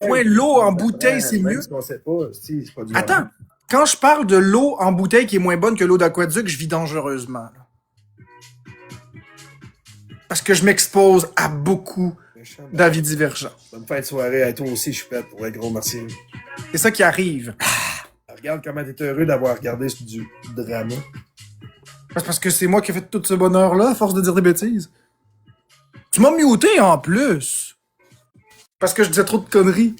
point, l'eau en bouteille, c'est Même mieux. ce qu'on sait pas, c'est pas du Attends, quand je parle de l'eau en bouteille qui est moins bonne que l'eau d'aquaduc, je vis dangereusement. Là. Parce que je m'expose à beaucoup d'avis divergents. Bonne fin de soirée à toi aussi, je suis prête pour un gros merci. C'est ça qui arrive. Regarde comment t'es heureux d'avoir regardé du drama. C'est parce que c'est moi qui ai fait tout ce bonheur-là, à force de dire des bêtises. Tu m'as muté en plus. Parce que je disais trop de conneries.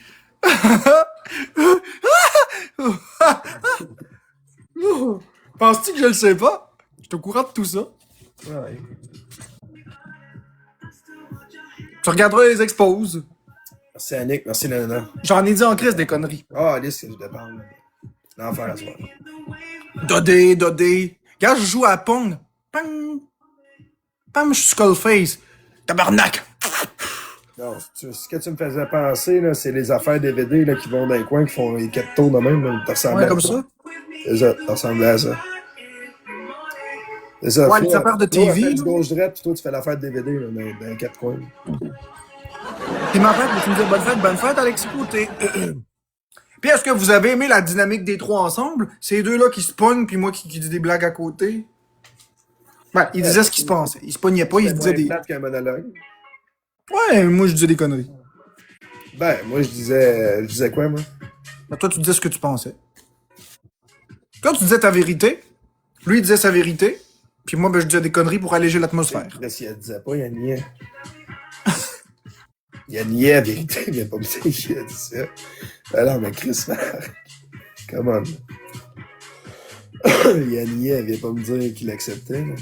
Penses-tu que je le sais pas? Je suis au courant de tout ça. Ouais. Tu regarderas les exposes. Merci Annick, merci Nana. J'en ai dit en crise des conneries. Ah, Alice, que je déparle. L'enfer à soir. Dodé. Regarde, je joue à Pong. Pang. Pam, je suis Skullface. Tabarnak. Non, ce que tu me faisais penser, là, c'est les affaires DVD là, qui vont dans les coins, qui font les 4 tours de même. Là, Ouais, comme ça. C'est ça, ça ressemblait à ça. C'est ça. Ouais, les affaires de TV. Tu gauche droite, puis toi, tu fais l'affaire de DVD là, dans les 4 coins. Puis ma fête, tu me dis bonne fête, Alexis Côté. Puis est-ce que vous avez aimé la dynamique des trois ensemble? Ces deux-là qui se pognent, puis moi qui dis des blagues à côté? Ben, ils disaient ce qui se passait. Ils se pognaient pas, ils se disaient des... C'est qu'un monologue. Ouais, moi je disais des conneries. Ben, moi, je disais quoi, moi? Ben, toi, tu disais ce que tu pensais. Toi, tu disais ta vérité. Lui, il disait sa vérité. Puis moi, ben, je disais des conneries pour alléger l'atmosphère. Là, s'il ne disait pas, il niait. Il niait la vérité, il n'a pas me dire qu'il a dit ça. Alors, mais Chris, come on. Il niait, il vient pas me dire qu'il acceptait. Là.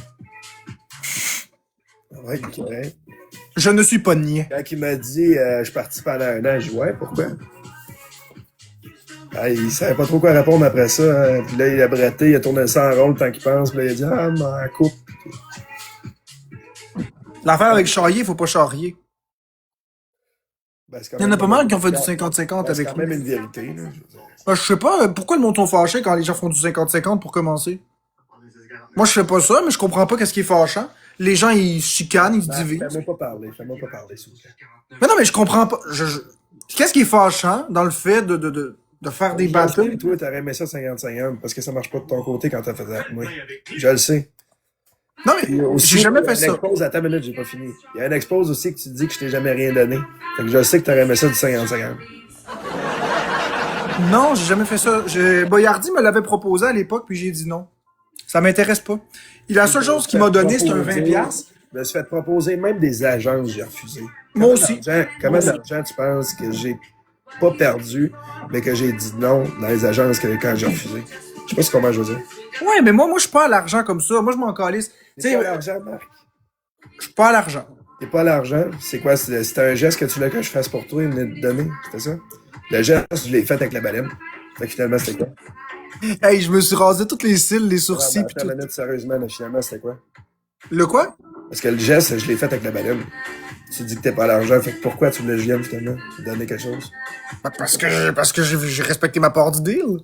Ouais, correct. Je ne suis pas niais. Quand il m'a dit je suis parti pendant un an, je dis ouais, pourquoi? Ah, il savait pas trop quoi répondre après ça. Hein. Puis là, il a bretté, il a tourné ça en rond le temps qu'il pense. Puis là, il a dit ah, m'en coupe. L'affaire avec charrier, faut pas charrier. Ben, Il y en a pas mal qui ont fait du 50-50 ben, avec c'est quand lui. même une vérité. Là, Ben, je sais pas, pourquoi le monde sont fâchés quand les gens font du 50-50 pour commencer? Moi, je fais pas ça, mais je comprends pas qu'est-ce qui est fâchant. Les gens, ils se chicanent, ils se divisent. Fais-moi pas parler, s'il vous plaît. Mais non, mais je comprends pas. Qu'est-ce qui est fâchant dans le fait de faire des battles? Toi, t'aurais aimé ça 50-50 parce que ça marche pas de ton côté quand t'as fait ça. Oui, je le sais. Non, mais j'ai jamais fait ça. Expose, attends une minute, j'ai pas fini. Il y a une expose aussi que tu dis que je t'ai jamais rien donné. Fait que je sais que t'aurais aimé ça du 50-50. Non, j'ai jamais fait ça. Boyardi me l'avait proposé à l'époque, puis j'ai dit non. Ça m'intéresse pas. La seule chose qu'il m'a donné, c'est un 20$. Je me suis fait proposer même des agences, j'ai refusé. Moi aussi. Comment d'argent tu penses que j'ai pas perdu, mais que j'ai dit non dans les agences quand j'ai refusé? Je sais pas comment je veux dire. Ouais, mais moi, je suis pas à l'argent comme ça. Moi, je m'en calisse. T'es pas à l'argent, Marc? Je suis pas à l'argent. T'es pas à l'argent? C'est quoi? C'était un geste que tu voulais que je fasse pour toi et me donner? C'était ça? Le geste, je l'ai fait avec la baleine. Fait que finalement, c'était quoi? Hey, je me suis rasé toutes les cils, les sourcils, pis tout. Minute, sérieusement, là, finalement, c'était quoi? Le quoi? Parce que le geste, je l'ai fait avec la baleine. Tu dis que t'es pas à l'argent, fait que pourquoi tu voulais que je vienne, finalement? Te donner quelque chose? Parce que j'ai respecté ma part du deal.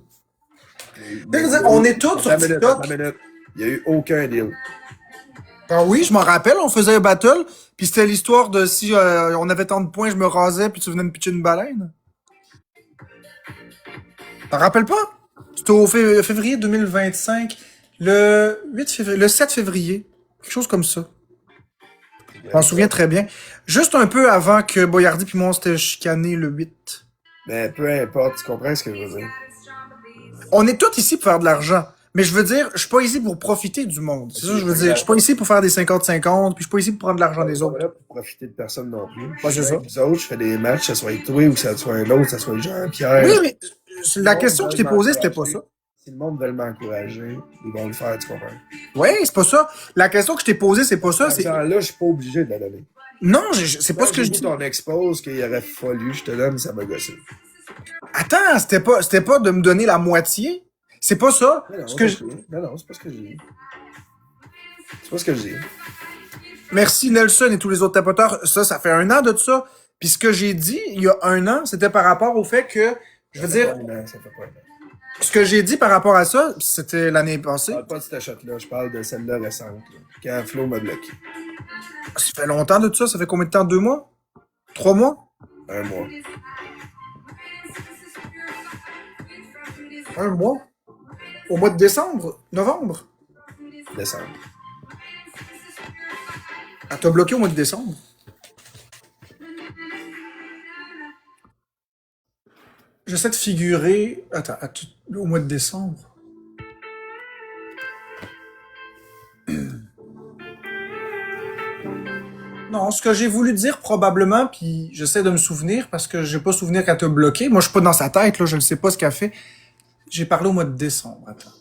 On est tous sur TikTok. Il y a eu aucun deal. Ah oui, je m'en rappelle, on faisait un battle, puis c'était l'histoire de si on avait tant de points, je me rasais, puis tu venais me pitcher une baleine. T'en rappelles pas? C'était au février 2025, le 7 février, quelque chose comme ça. Je m'en souviens très bien. Juste un peu avant que Boyardi puis moi on s'était chicané le 8. Mais peu importe, tu comprends ce que je veux dire. On est tous ici pour faire de l'argent. Mais je veux dire, je suis pas ici pour profiter du monde. C'est ça que je veux dire. Je suis pas ici pour faire des 50-50, puis je suis pas ici pour prendre de l'argent des Je suis autres. pas là pour profiter de personne non plus. Ouais, c'est ça. Les autres, je fais des matchs, que ce soit toi ou que ce soit un autre, que ce soit Jean-Pierre. Oui, mais la question que je t'ai posée, c'était pas ça. Si le monde veut m'encourager, ils vont le faire, tu comprends? Oui, c'est pas ça. La question que je t'ai posée, c'est pas ça. C'est... Là, je suis pas obligé de la donner. Non, c'est pas ce que je dis. Ton expose qu'il aurait fallu, je te donne, ça m'a gossé. Attends, c'était pas de me donner la moitié. C'est pas ça. Non, ce que non, c'est pas ce que j'ai dit. C'est pas ce que j'ai dit. Merci Nelson et tous les autres tapoteurs. Ça fait un an de ça. Puis ce que j'ai dit il y a un an, c'était par rapport au fait que, je veux dire, Ça fait pas un an. ce que j'ai dit par rapport à ça, c'était l'année passée. Je parle pas de cette shot-là, je parle de celle-là récente, là, quand Flo m'a bloqué. Ça fait longtemps de ça. Ça fait combien de temps? 2 mois? 3 mois? Un mois. Un mois? Au mois de décembre? Novembre? Décembre. Elle t'a bloqué au mois de décembre? J'essaie de figurer. Attends, au mois de décembre. Non, ce que j'ai voulu dire probablement, puis j'essaie de me souvenir parce que j'ai pas souvenir qu'elle t'a bloqué. Moi, je suis pas dans sa tête, là, je ne sais pas ce qu'elle fait. J'ai parlé au mois de décembre. Attends.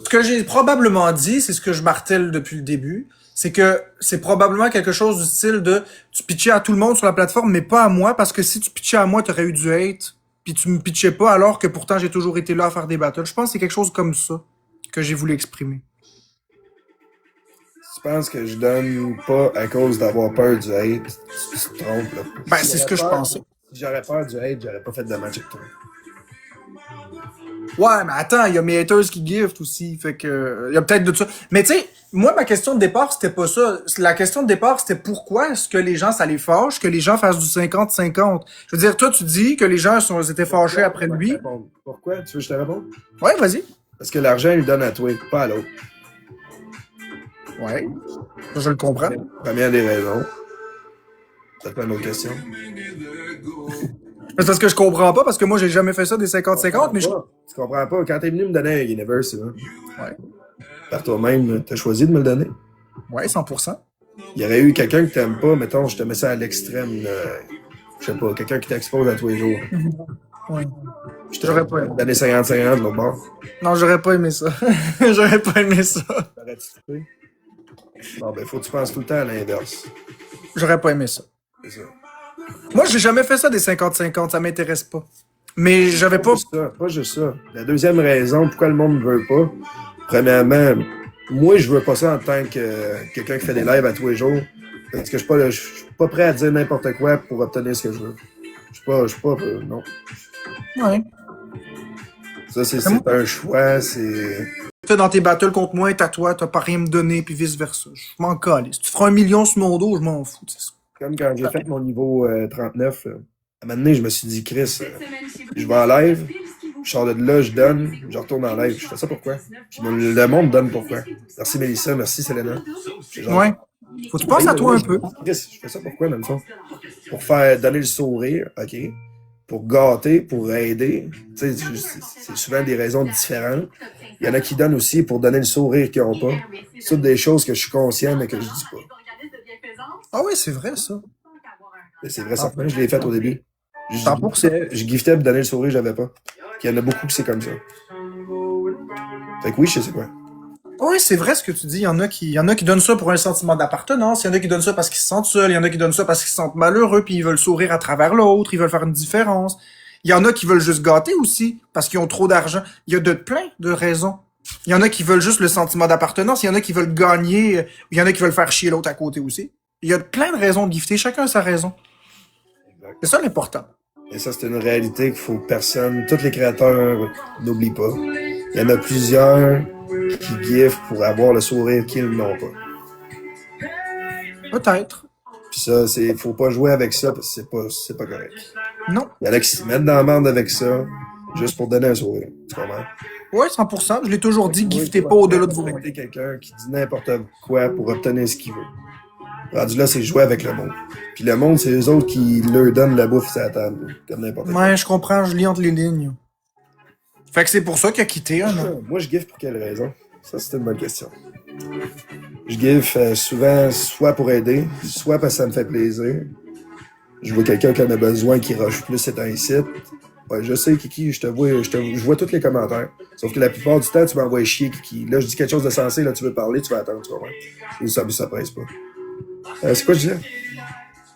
Ce que j'ai probablement dit, c'est ce que je martèle depuis le début, c'est que c'est probablement quelque chose du style de tu pitchais à tout le monde sur la plateforme, mais pas à moi, parce que si tu pitchais à moi, t'aurais eu du hate, puis tu me pitchais pas, alors que pourtant j'ai toujours été là à faire des battles. Je pense que c'est quelque chose comme ça que j'ai voulu exprimer. Tu penses que je donne pas à cause d'avoir peur du hate? Tu te trompes, là. Ben, c'est ce que je pensais. Si j'aurais peur du hate, j'aurais pas fait de match avec toi. Ouais, mais attends, il y a mes haters qui gift aussi, fait que il y a peut-être de ça. Mais tu sais, moi ma question de départ, c'était pas ça. La question de départ, c'était pourquoi est-ce que les gens ça les fâche, que les gens fassent du 50-50. Je veux dire, toi tu dis que les gens étaient fâchés après lui. Pourquoi? Tu veux que je te réponde? Ouais, vas-y. Parce que l'argent, il le donne à toi, pas à l'autre. Ouais. Ça, je le comprends. Première des raisons. T'as pas une autre question? C'est parce que je comprends pas, parce que moi j'ai jamais fait ça des 50-50, mais je... Tu comprends pas? Quand t'es venu me donner un Universe, là, Ouais. par toi-même, t'as choisi de me le donner. Ouais, 100%. Il y aurait eu quelqu'un que t'aimes pas, mettons, je te mets ça à l'extrême, là. Je sais pas, quelqu'un qui t'expose à tous les jours. Ouais. Je J'aurais pas aimé. donné 50-50 de l'autre bord. Non, j'aurais pas aimé ça. J'aurais pas aimé ça. T'aurais-tu trippé? Bon, ben, faut que tu penses tout le temps à l'inverse. J'aurais pas aimé ça. C'est ça. Moi, j'ai jamais fait ça des 50-50, ça m'intéresse pas. Mais j'avais pas... Pas juste ça. La deuxième raison pourquoi le monde ne veut pas, premièrement, moi, je veux pas ça en tant que quelqu'un qui fait des lives à tous les jours. Parce que je suis pas prêt à dire n'importe quoi pour obtenir ce que je veux. Je suis pas, non. Ouais. Ça, c'est un choix, c'est... Fais dans tes battles contre moi, t'as toi, t'as pas rien me donner, puis vice-versa. Je m'en calisse. Si tu feras 1 million sur mon dos, je m'en fous, c'est ça. Comme quand j'ai fait mon niveau 39, à un moment donné, je me suis dit, Chris, je vais en live, je sors de là, je donne, je retourne en live. Je fais ça pourquoi? Puis le monde donne pourquoi. Merci Mélissa, merci Selena. Ouais. Faut que tu penses à toi un peu. Chris, je fais ça pourquoi, dans le fond? Pour faire donner le sourire, ok. Pour gâter, pour aider. Tu sais, c'est souvent des raisons différentes. Il y en a qui donnent aussi pour donner le sourire qu'ils n'ont pas. C'est toutes des choses que je suis conscient, mais que je dis pas. Ah oui, c'est vrai, ça. Mais c'est vrai, certain, je l'ai fait au début. 100%. Je giftais pour donner le sourire, j'avais pas. Puis il y en a beaucoup qui c'est comme ça. Fait que oui, je sais quoi. Oui, c'est vrai ce que tu dis. Il y en a qui donnent ça pour un sentiment d'appartenance. Il y en a qui donnent ça parce qu'ils se sentent seuls. Il y en a qui donnent ça parce qu'ils se sentent malheureux, puis ils veulent sourire à travers l'autre. Ils veulent faire une différence. Il y en a qui veulent juste gâter aussi, parce qu'ils ont trop d'argent. Il y a plein de raisons. Il y en a qui veulent juste le sentiment d'appartenance. Il y en a qui veulent gagner. Il y en a qui veulent faire chier l'autre à côté aussi. Il y a plein de raisons de gifter. Chacun a sa raison. C'est ça l'important. Et ça, c'est une réalité qu'il faut que personne, tous les créateurs n'oublient pas. Il y en a plusieurs qui giftent pour avoir le sourire qu'ils n'ont pas. Peut-être. Puis ça, faut pas jouer avec ça parce que c'est pas correct. Non. Il y en a qui se mettent dans la merde avec ça, juste pour donner un sourire. Tu comprends? Ouais, 100%. Je l'ai toujours dit, giftez pas au-delà de vos moyens. Quelqu'un qui dit n'importe quoi pour obtenir ce qu'il veut. Rendu là, c'est jouer avec le monde. Puis le monde, c'est les autres qui leur donnent la bouffe sur la table, comme n'importe quoi. Ouais, je comprends, je lis entre les lignes. Fait que c'est pour ça qu'il a quitté, hein, non? Moi, je giffe pour quelle raison? Ça, c'est une bonne question. Je giffe souvent soit pour aider, soit parce que ça me fait plaisir. Je vois quelqu'un qui en a besoin, qui rush plus cet temps-ci. Ouais, je sais, Kiki, je vois tous les commentaires. Sauf que la plupart du temps, tu m'envoies chier, Kiki. Là, je dis quelque chose de sensé, là, tu veux parler, tu vas attendre, tu comprends? Et ça presse pas. C'est quoi je disais?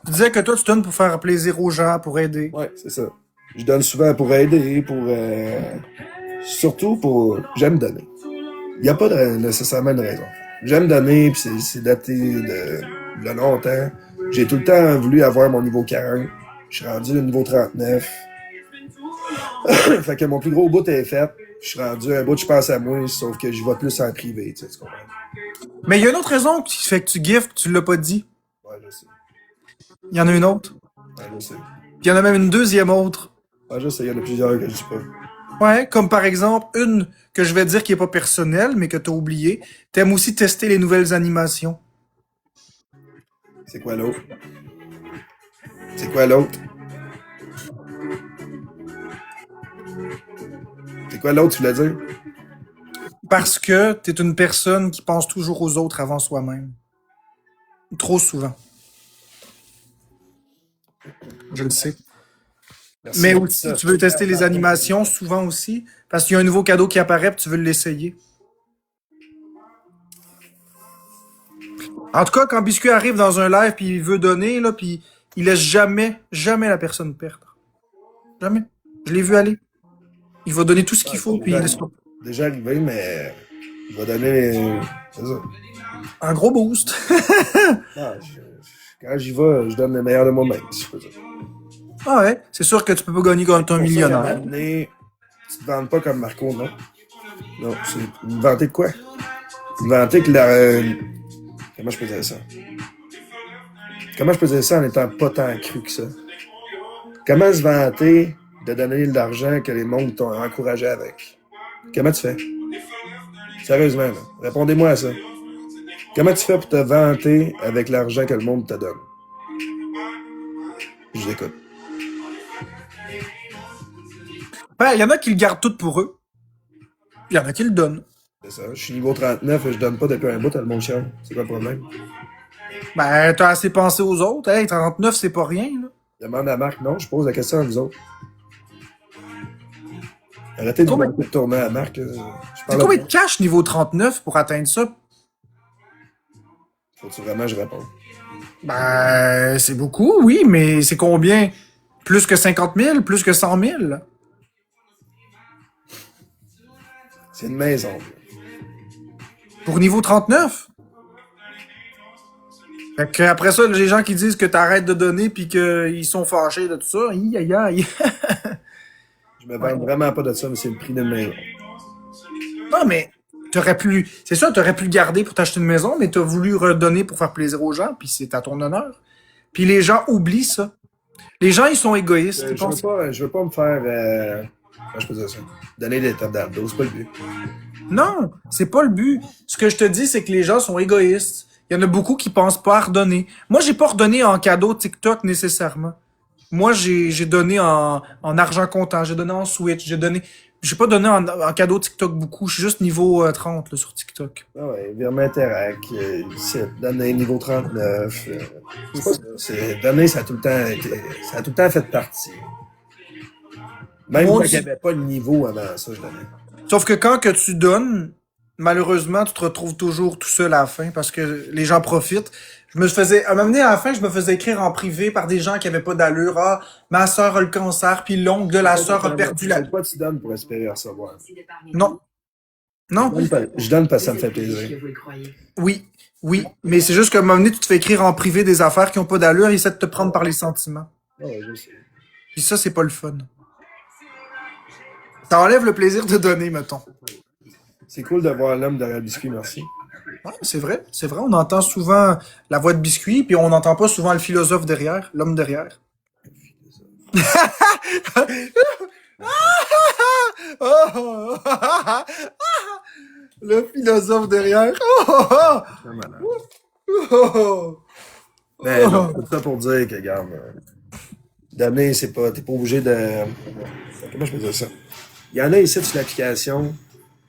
Tu disais que toi, tu donnes pour faire plaisir aux gens, pour aider. Ouais, c'est ça. Je donne souvent pour aider, surtout pour... J'aime donner. Il n'y a pas nécessairement de raison. J'aime donner, puis c'est daté de longtemps. J'ai tout le temps voulu avoir mon niveau 40. Je suis rendu au niveau 39. Fait que mon plus gros bout est fait. Je suis rendu un bout, je pense à moi, sauf que je vais plus en privé, tu sais, tu comprends? Mais il y a une autre raison qui fait que tu giftes, tu l'as pas dit. Ouais, je sais. Il y en a une autre. Ouais, je sais. Puis il y en a même une deuxième autre. Ah, je sais, il y en a plusieurs que je dis pas. Ouais, comme par exemple, une que je vais dire qui est pas personnelle, mais que t'as oublié. T'aimes aussi tester les nouvelles animations. C'est quoi l'autre? C'est quoi l'autre? C'est quoi l'autre, tu voulais dire? Parce que t'es une personne qui pense toujours aux autres avant soi-même. Trop souvent. Je le sais. Merci Mais pour aussi, ça. tu veux tester les animations souvent aussi, parce qu'il y a un nouveau cadeau qui apparaît, puis tu veux l'essayer. En tout cas, quand Biscuit arrive dans un live, puis il veut donner, là, puis il laisse jamais la personne perdre. Jamais. Je l'ai vu aller. Il va donner tout ce qu'il faut, puis il laisse pas. Déjà arrivé, mais il va donner. C'est ça. Un gros boost. Ah, quand j'y vais, je donne le meilleur de moi-même, si je peux dire. Ah ouais, c'est sûr que tu peux pas gagner quand t'es un Pour ça, à un moment millionnaire. donné, tu te vantes pas comme Marco, non? Non, c'est. Vous me vantez de quoi? Vous me vantez que la. Comment je peux dire ça? Comment je peux dire ça en étant pas tant cru que ça? Comment se vanter de donner de l'argent que les mondes t'ont encouragé avec? Comment tu fais? Sérieusement, là. Répondez-moi à ça. Comment tu fais pour te vanter avec l'argent que le monde te donne? Je vous écoute. Ben, il y en a qui le gardent tout pour eux. Il y en a qui le donnent. C'est ça. Je suis niveau 39 et je donne pas depuis un bout à le monde chiant. C'est quoi le problème? Ben, t'as assez pensé aux autres. Hey, 39, c'est pas rien, là. Demande à Marc. Non, je pose la question à vous autres. Arrêtez de vous Combien- de tourner à Marc. Là. Je C'est parle combien à de cash niveau 39 pour atteindre ça? Faut-tu vraiment que je réponde? Ben, c'est beaucoup, oui, mais c'est combien? Plus que 50 000? Plus que 100 000? C'est une maison. Pour niveau 39? Fait que après ça, les gens qui disent que t'arrêtes de donner puis qu'ils sont fâchés de tout ça, aïe aïe aïe. Je me vante vraiment pas de ça, mais c'est le prix d'une maison. Non, mais t'aurais pu, c'est ça, t'aurais pu le garder pour t'acheter une maison, mais t'as voulu redonner pour faire plaisir aux gens, puis c'est à ton honneur. Puis les gens oublient ça. Les gens, ils sont égoïstes. Ils pensent- Je veux pas me faire. Comment je peux dire ça? Donner des tapes dans le dos, c'est pas le but. Non, c'est pas le but. Ce que je te dis, c'est que les gens sont égoïstes. Il y en a beaucoup qui pensent pas à redonner. Moi, j'ai pas redonné en cadeau TikTok nécessairement. Moi, j'ai donné en argent comptant, j'ai donné en Switch, j'ai pas donné en cadeau TikTok beaucoup. Je suis juste niveau 30 là, sur TikTok. Ah ouais, virement Interac, c'est donner niveau 39. C'est pas ça. Donner, ça a tout le temps été. Ça a tout le temps fait partie. Même Mon quand il Dieu. n'y avait pas de niveau avant ça, je donnais. Sauf que quand que tu donnes, malheureusement, tu te retrouves toujours tout seul à la fin parce que les gens profitent. À m'amener à la fin, je me faisais écrire en privé par des gens qui avaient pas d'allure. Ah, ma sœur a le cancer, puis l'oncle de la sœur a perdu la... Quoi tu donnes pour espérer recevoir? Non. Non. Je donne parce que ça me fait plaisir. Oui. Oui. Mais c'est juste qu'à un moment donné, tu te fais écrire en privé des affaires qui ont pas d'allure, ils essaient de te prendre par les sentiments. Ah ouais, je sais. Puis ça, c'est pas le fun. Ça enlève le plaisir de donner, mettons. C'est cool de voir l'homme derrière le biscuit, merci. Ouais, c'est vrai, c'est vrai. On entend souvent la voix de Biscuit, puis on n'entend pas souvent le philosophe derrière, l'homme derrière. Le philosophe derrière. Mais non, tout ça pour dire que, regarde, donner, c'est pas. T'es pas obligé de. Comment je peux dire ça? Il y en a ici sur l'application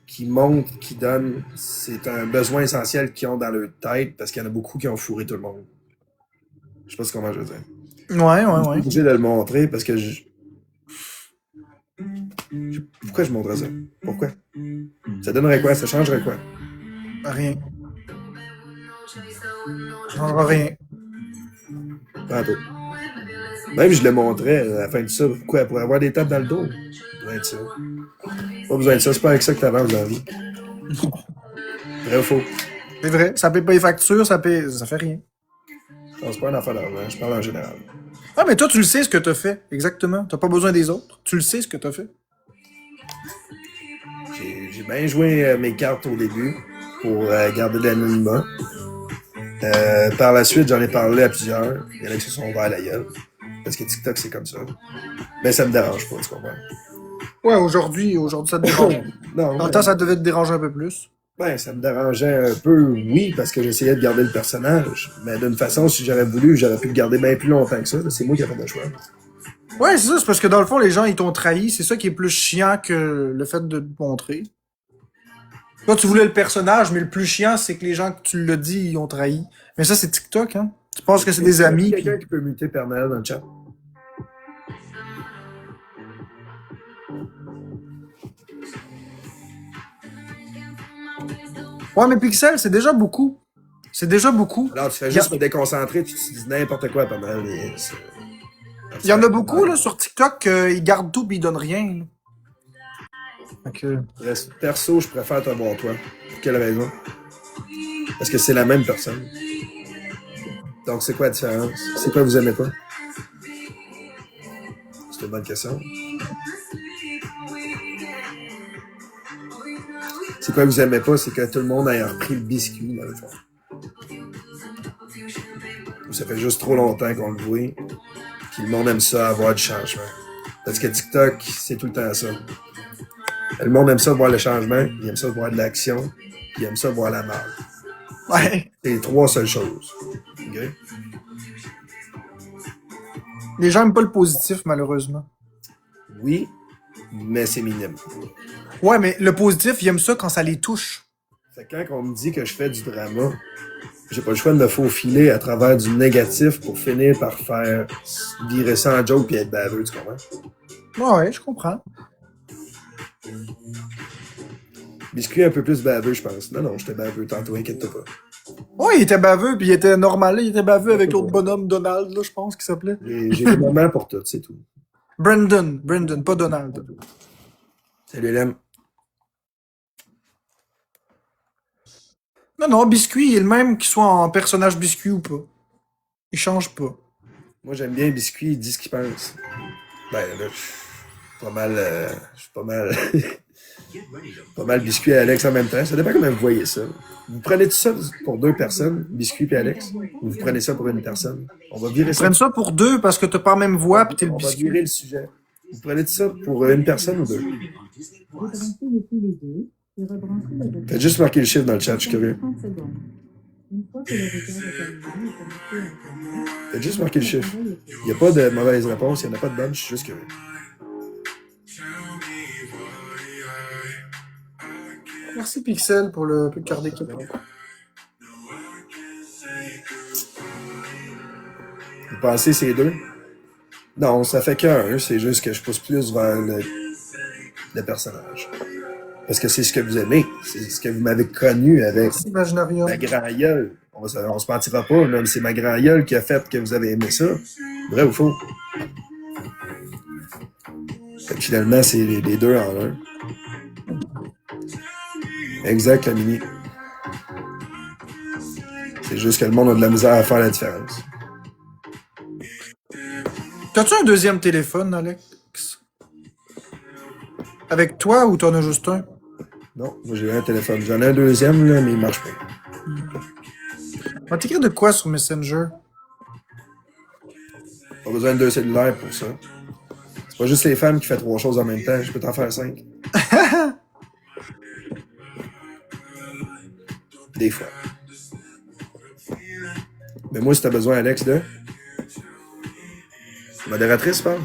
qui montrent, qui donnent. C'est un besoin essentiel qu'ils ont dans leur tête parce qu'il y en a beaucoup qui ont fourré tout le monde. Je sais pas comment je veux dire. Ouais, ouais, Je suis ouais. obligé de le montrer parce que pourquoi je montrerais ça? Pourquoi? Ça donnerait quoi? Ça changerait quoi? Rien. Ça changera rien. Pas en tout. Même je le montrais à la fin de ça. Pourquoi? Pour avoir des tapes dans le dos. Pas besoin de ça. Pas besoin de ça. C'est pas avec ça que t'avances dans la vie. Vrai ou faux? C'est vrai, ça paye pas les factures, ça fait rien. Non, c'est pas une affaire d'argent. Je parle en général. Ah, mais toi, tu le sais ce que t'as fait. Exactement. T'as pas besoin des autres. Tu le sais ce que t'as fait. J'ai bien joué mes cartes au début pour garder l'anonymat. Par la suite, j'en ai parlé à plusieurs. Il y en a qui se sont ouverts la gueule. Parce que TikTok, c'est comme ça. Mais ça me dérange pas, tu comprends? Ouais, aujourd'hui, ça te dérange. Non, En même temps, ça devait te déranger un peu plus. ben, ça me dérangeait un peu, oui, parce que j'essayais de garder le personnage. Mais d'une façon, si j'aurais voulu, j'aurais pu le garder bien plus longtemps que ça. C'est moi qui ai fait le choix. Ouais, c'est ça, c'est parce que dans le fond, les gens, ils t'ont trahi. C'est ça qui est plus chiant que le fait de te montrer. Toi, tu voulais le personnage, mais le plus chiant, c'est que les gens que tu l'as dit, ils ont trahi. Mais ça, c'est TikTok, hein. Tu penses que c'est des amis, puis... Quelqu'un qui peut muter Père Noël dans le chat. Ouais, mais Pixel, c'est déjà beaucoup. C'est déjà beaucoup. Alors, tu fais juste me déconcentrer, tu dis n'importe quoi pendant les... Il y en a beaucoup, là, sur TikTok, ils gardent tout pis ils donnent rien, là. Perso, je préfère te voir toi. Pour quelle raison? Parce que c'est la même personne. Donc, c'est quoi la différence? C'est quoi vous aimez pas? C'est une bonne question. C'est quoi vous aimez pas? C'est que tout le monde ait repris le biscuit, dans le fond. Ça fait juste trop longtemps qu'on le voit. Puis le monde aime ça, avoir du changement. Parce que TikTok, c'est tout le temps ça. Le monde aime ça voir le changement, il aime ça voir de l'action, il aime ça voir la merde. Ouais. C'est les trois seules choses. Okay? Les gens aiment pas le positif, malheureusement. Oui, mais c'est minime. Ouais, mais le positif, ils aiment ça quand ça les touche. Fait que quand on me dit que je fais du drama, j'ai pas le choix de me faufiler à travers du négatif pour finir par faire virer ça en joke et être baveux, tu comprends? Ouais, je comprends. Biscuit un peu plus baveux, je pense. Non, j'étais baveux tantôt, inquiète-toi pas. Ouais, il était baveux, puis il était normal, là. Il était baveux avec l'autre bonhomme Donald, là, je pense qu'il s'appelait. J'ai des moments pour tout, c'est tout. Brandon, pas Donald. Salut, Lem. Non, Biscuit, il est le même qu'il soit en personnage Biscuit ou pas. Il change pas. Moi, j'aime bien Biscuit, il dit ce qu'il pense. Ben, là, je suis pas mal... je suis pas mal... pas mal Biscuit et Alex en même temps. Ça dépend comment vous voyez ça. Vous prenez tout ça pour deux personnes, Biscuit et Alex, ou vous prenez ça pour une personne? On va virer Ils ça. prennent ça pour deux parce que t'as pas la même voix pis t'es le On va Biscuit. virer le sujet. Vous prenez tout ça pour une personne ou deux? Faites juste marquer le chiffre dans le chat, je suis curieux. Faites juste marquer le chiffre. Il n'y a pas de mauvaise réponse, il n'y en a pas de bonne, je suis juste curieux. Merci Pixel pour le peu de carte d'équipe. Vous pensez c'est deux? Non, ça fait qu'un, c'est juste que je pousse plus vers le personnage. Parce que c'est ce que vous aimez, c'est ce que vous m'avez connu avec Imaginarium. ma grand-gueule. On se mentira pas, là, mais c'est ma grand-gueule qui a fait que vous avez aimé ça. Vrai ou faux? Fait que finalement, c'est les deux en un. Exact, la mini. C'est juste que le monde a de la misère à faire la différence. T'as-tu un deuxième téléphone, Alex? Avec toi ou t'en as juste un? Non, moi j'ai un téléphone. J'en ai un deuxième, là, mais il marche pas. On va t'écrire de quoi sur Messenger? Pas besoin de deux cellulaires pour ça. C'est pas juste les femmes qui font trois choses en même temps. Je peux t'en faire 5. Des fois. Mais moi, si t'as besoin, Alex, de... Modératrice, parle.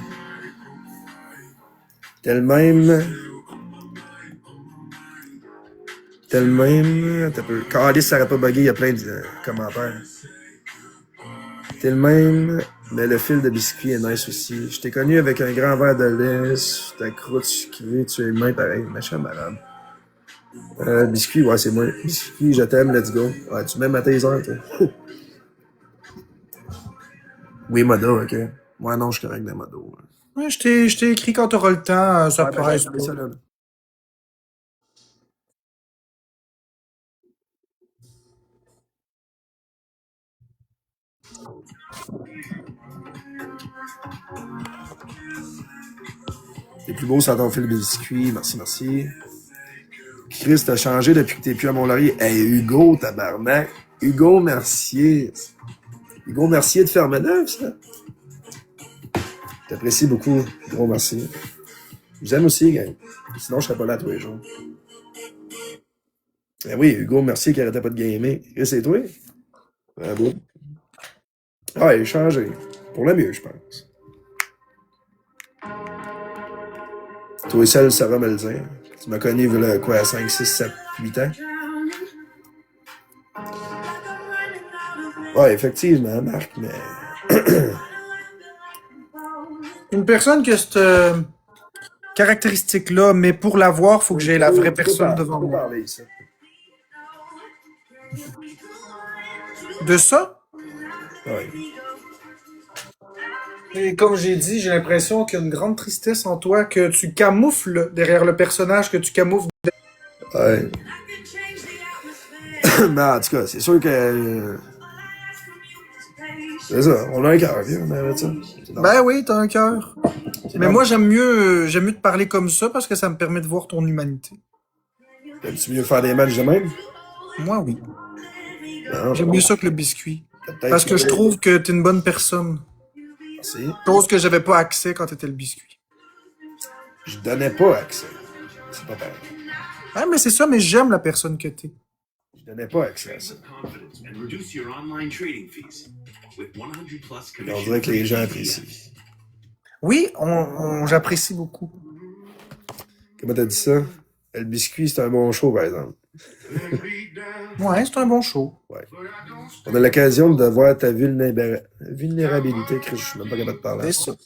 Tel même... T'as peu... Calice, ça aurait pas bugué, il y a plein de commentaires. T'es le même, mais le fil de biscuit est nice aussi. Je t'ai connu avec un grand verre de lait, ta croûte sucrée, tu es humain pareil, machin malade. Biscuit, ouais, c'est moi. Biscuit, je t'aime, let's go. Ouais, tu m'aimes à tes heures, toi. Oui, modo, ok. Moi, non, je suis correct dans modo. Ouais, je t'ai écrit quand t'auras le temps, ça presse pas. Ça, là. T'es plus beau sans ton fil de biscuit. Merci, merci. Chris, t'as changé depuis que t'es plus à Mont-Laurier. Hey, Hugo, tabarnak. Hugo Mercier. Hugo Mercier de Fermeneuve, ça? T'apprécies beaucoup. Gros merci. Je vous aime aussi, gang. Sinon, je serais pas là tous les jours. Ben oui, Hugo Mercier qui arrêtait pas de gamer. Et c'est toi? Bravo. Ah, il a changé. Pour le mieux, je pense. Toi seul, ça va me le dire. Tu m'as connu, voilà, quoi, à 5, 6, 7, 8 ans? Ouais, effectivement, Marc, mais... Une personne qui a cette caractéristique-là, mais pour l'avoir, faut que j'ai la vraie personne devant moi. Parler, ça. De ça? Ouais. Et comme j'ai dit, j'ai l'impression qu'il y a une grande tristesse en toi, que tu camoufles derrière le personnage, que tu camoufles. Ouais. Mais en tout cas, c'est sûr que... c'est ça, on a un cœur, vieux, on arrête ça. Ben oui, t'as un cœur. Mais moi, j'aime mieux te parler comme ça parce que ça me permet de voir ton humanité. Aimes-tu mieux faire des matchs de même? Moi, oui. Non, J'aime mieux ça que le biscuit. peut-être Parce que je trouve que t'es une bonne personne. Merci. Chose que j'avais pas accès quand t'étais le biscuit. Je donnais pas accès. C'est pas pareil. Ah, mais c'est ça, mais j'aime la personne que t'es. Je donnais pas accès à ça. Mais on dirait que les gens apprécient. Oui, j'apprécie beaucoup. Comment t'as dit ça? Le biscuit, c'est un bon show, par exemple. Ouais, c'est un bon show. Ouais. On a l'occasion de voir ta vulnérabilité, Chris. Je suis même pas capable de parler. C'est ça.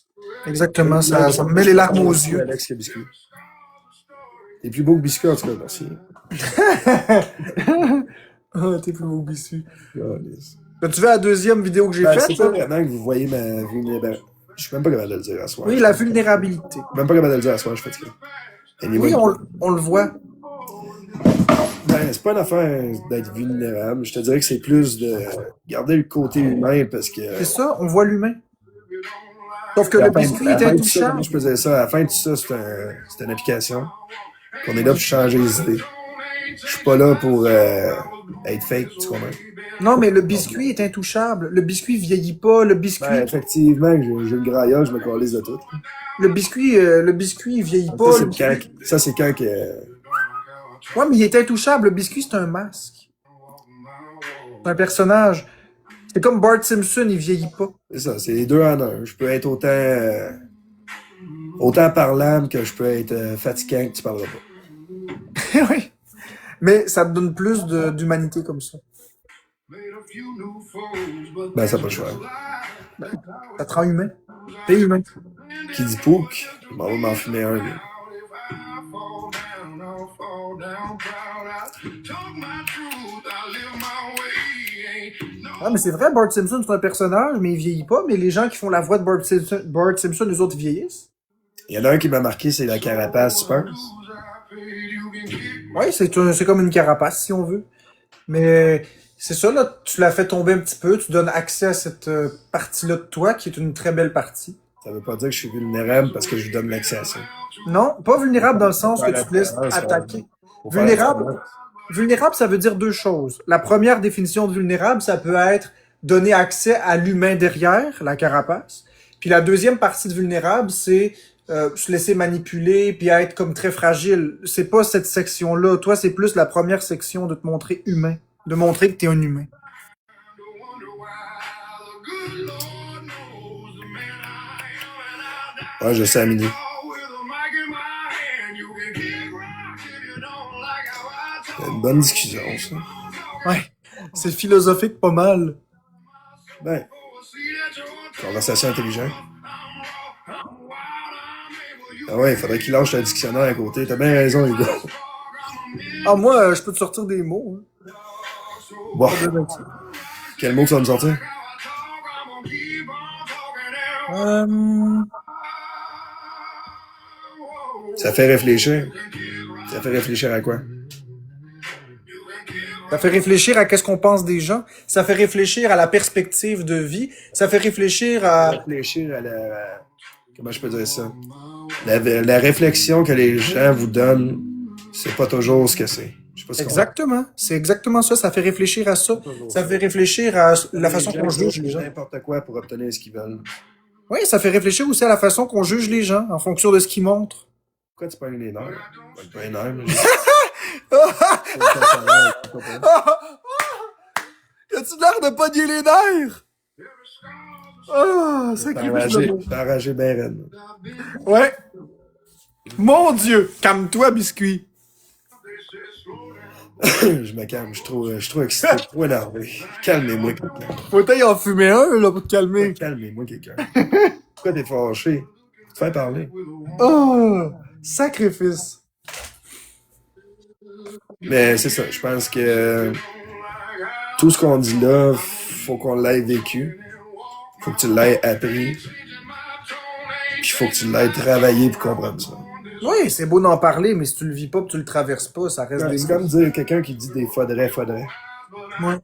Exactement, ça me met les larmes aux yeux. Alex qui a biscuit. T'es plus beau que biscuit, en tout cas, merci. Ah, t'es plus beau biscuit. Oh, Tu veux la deuxième vidéo que j'ai faite? c'est pas vraiment que vous voyez ma vulnérabilité. Je suis même pas capable de le dire à soir. Oui, la vulnérabilité. Je suis même pas capable de le dire à soir, je suis fatigué. Oui, Anyway. on le voit. Ben, c'est pas une affaire d'être vulnérable. Je te dirais que c'est plus de garder le côté humain parce que. C'est ça, on voit l'humain. Sauf que à le la fin- biscuit à la est fin de ça, comment intouchable. je faisais ça? À la fin de tout ça, c'est une application. On est là pour changer les idées. Je suis pas là pour être fake, tu comprends? Non, mais le biscuit est intouchable. Le biscuit vieillit pas. Le biscuit, Ben, effectivement, j'ai une graillage, je me calisse de tout. le biscuit vieillit pas. Ça, c'est quand que. Ouais, mais il est intouchable. Le biscuit, c'est un masque. C'est un personnage. C'est comme Bart Simpson, il vieillit pas. C'est ça, c'est les deux en un. Je peux être autant parlant que je peux être fatigant que tu parleras pas. Oui. Mais ça te donne plus d'humanité comme ça. Ben, ça n'a pas le choix. Ça te rend humain. T'es humain. Qui dit pouk, je m'en vais m'en fumer un, lui. Ah, mais c'est vrai, Bart Simpson, c'est un personnage, mais il vieillit pas. Mais les gens qui font la voix de Bart Simpson, les autres vieillissent. Il y en a un qui m'a marqué, c'est la carapace, tu penses? Oui, c'est comme une carapace, si on veut. Mais c'est ça, là, tu la fais tomber un petit peu, tu donnes accès à cette partie-là de toi, qui est une très belle partie. Ça veut pas dire que je suis vulnérable parce que je lui donne l'accès à ça. Non, pas vulnérable dans le sens que tu te laisses attaquer. Vulnérable, ça veut dire deux choses. La première définition de vulnérable, ça peut être donner accès à l'humain derrière, la carapace. Puis la deuxième partie de vulnérable, c'est se laisser manipuler puis être comme très fragile. C'est pas cette section-là. Toi, c'est plus la première section de te montrer humain. De montrer que t'es un humain. Ouais, je sais, Amélie. C'est une bonne discussion, ça. Ouais. C'est philosophique pas mal. Ben, conversation intelligente. Ah ouais, il faudrait qu'il lâche le dictionnaire à côté. T'as bien raison, Hugo. Ah, moi, je peux te sortir des mots. Hein. Bon. Quel mot tu vas me sortir? Ça fait réfléchir. Ça fait réfléchir à quoi? Ça fait réfléchir à qu'est-ce qu'on pense des gens. Ça fait réfléchir à la perspective de vie. Ça fait réfléchir à... Réfléchir à la... Comment je peux dire ça? La réflexion que les gens vous donnent, c'est pas toujours ce que c'est. Je sais pas si Exactement. C'est exactement ça. Ça fait réfléchir à ça. Ça fait réfléchir à la façon qu'on juge les gens. N'importe quoi pour obtenir ce qu'ils veulent. Oui, ça fait réfléchir aussi à la façon qu'on juge les gens en fonction de ce qu'ils montrent. Pourquoi tu pognes les nerfs? Pas les nerfs, mais As-tu l'air de pogner les nerfs? Ah, sacrifice de t'es enragé ben raide. Ouais. Mon Dieu! Calme-toi, biscuit. Je me calme, je suis trop excité, trop énervé. Calmez-moi quelqu'un. Faut y en fumer un, là, pour te calmer. Calmez-moi quelqu'un. Pourquoi t'es fâché? Faut te faire parler. Oh! Sacrifice. Mais c'est ça, je pense que tout ce qu'on dit là, faut qu'on l'ait vécu. Faut que tu l'aies appris. Puis faut que tu l'aies travaillé pour comprendre ça. Oui, c'est beau d'en parler, mais si tu le vis pas, que tu le traverses pas, ça reste des C'est mots. comme dire quelqu'un qui dit des faudrait. Ouais.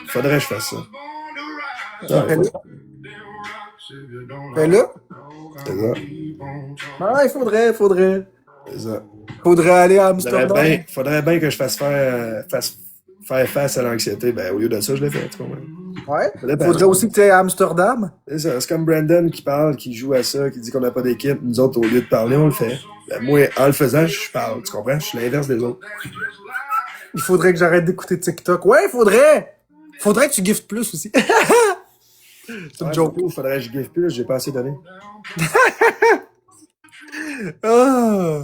Faudrait que je fasse ça. Fais-le. Fais-le. C'est ça. Ah, il faudrait. C'est ça. Faudrait aller à Amsterdam. Faudrait bien que je fasse faire face à l'anxiété. Ben, au lieu de ça, je l'ai fait, tu comprends? Ouais. Faudrait Faudrait aussi que tu ailles à Amsterdam. C'est ça. C'est comme Brandon qui parle, qui joue à ça, qui dit qu'on n'a pas d'équipe. Nous autres, au lieu de parler, on le fait. Ben, moi, en le faisant, je parle. Tu comprends? Je suis l'inverse des autres. Il faudrait que j'arrête d'écouter TikTok. Ouais, faudrait. Faudrait que tu giftes plus aussi. C'est une Ouais, joke. il faudrait que je give plus, j'ai pas assez donné. Ah.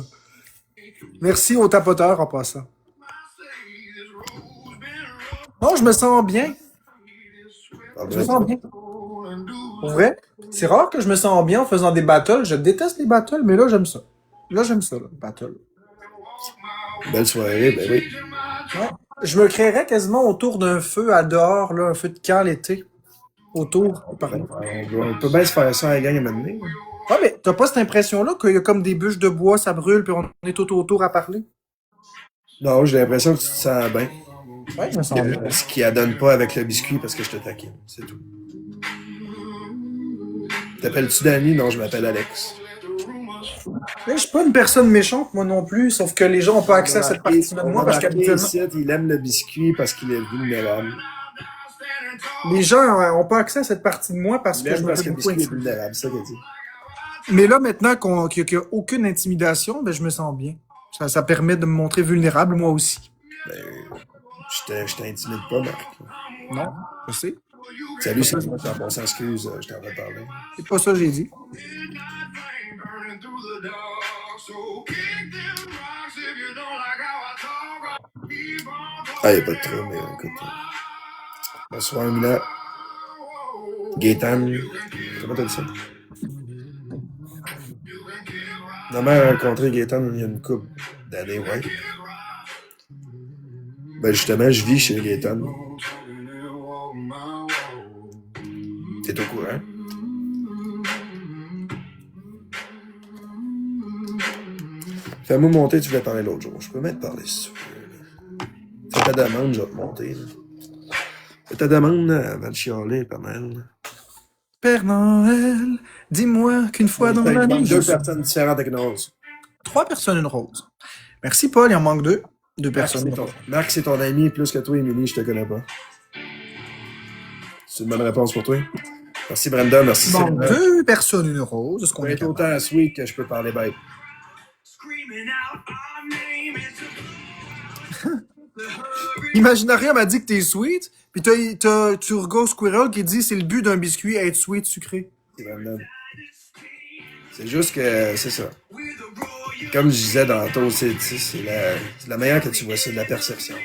Merci au tapoteur en passant. Non, je me sens bien. Je me sens bien. Pour vrai, c'est rare que je me sens bien en faisant des battles. Je déteste les battles, mais là, j'aime ça. Là, j'aime ça, là, les battles. Belle soirée, ben oui. Ouais. Je me créerais quasiment autour d'un feu à dehors, là, un feu de camp l'été. Autour. Pareil. On peut bien se faire ça à la gang à un moment donné. Ouais, mais t'as pas cette impression-là qu'il y a comme des bûches de bois, ça brûle, puis on est tout autour à parler? Non, j'ai l'impression que tu te sens bien. Ouais, je me sens bien. Ce qui adonne pas avec le biscuit parce que je te taquine, c'est tout. T'appelles-tu Danny? Non, je m'appelle Alex. Mais je suis pas une personne méchante, moi non plus, sauf que les gens ont pas accès à cette partie-là de moi parce qu'habituellement, ici, il aime le biscuit parce qu'il est vulnérable. les gens ont pas accès à cette partie de moi parce Il que aime je me parce fais que le beaucoup biscuit est intimider. vulnérable, c'est ça qu'il dit. Mais là, maintenant qu'il y a aucune intimidation, ben, je me sens bien. Ça permet de me montrer vulnérable, moi aussi. Ben, je t'intimide pas, Marc. Non, je sais. Salut, c'est moi, bon sens, excuse, je t'en ai parlé. C'est pas ça que j'ai dit. Ah, y'a pas de trouble, mais écoute. Bonsoir, Mila. Gaétan. Comment t'as dit ça? Ma mère a rencontré Gaétan il y a une couple d'années, ouais. Ben, justement, je vis chez Gaétan. T'es au courant? Fais-moi monter, tu voulais parler l'autre jour. Je peux même te parler si tu veux. Fais ta demande, je vais te monter. Là. Fais ta demande là, avant de chialer, Père Noël. Père Noël, dis-moi qu'une fois dans Il l'année, manque je deux suis... personnes différentes avec une rose. 3 personnes, une rose. Merci, Paul, il en manque 2. 2 Marc, personnes. Marc, c'est ton ami plus que toi, Émilie, je te connais pas. C'est une bonne réponse pour toi. Merci, Brandon. Merci, Il manque Céline. 2 personnes, une rose. Est-ce qu'on est C'est capable? autant sweet que je peux parler bête. Imaginarium m'a dit que t'es sweet, puis t'as Turgo Squirrel qui dit c'est le but d'un biscuit être sweet sucré. C'est Brandon. C'est juste que, c'est ça. Comme je disais tantôt, c'est la meilleure que tu vois, c'est de la perception.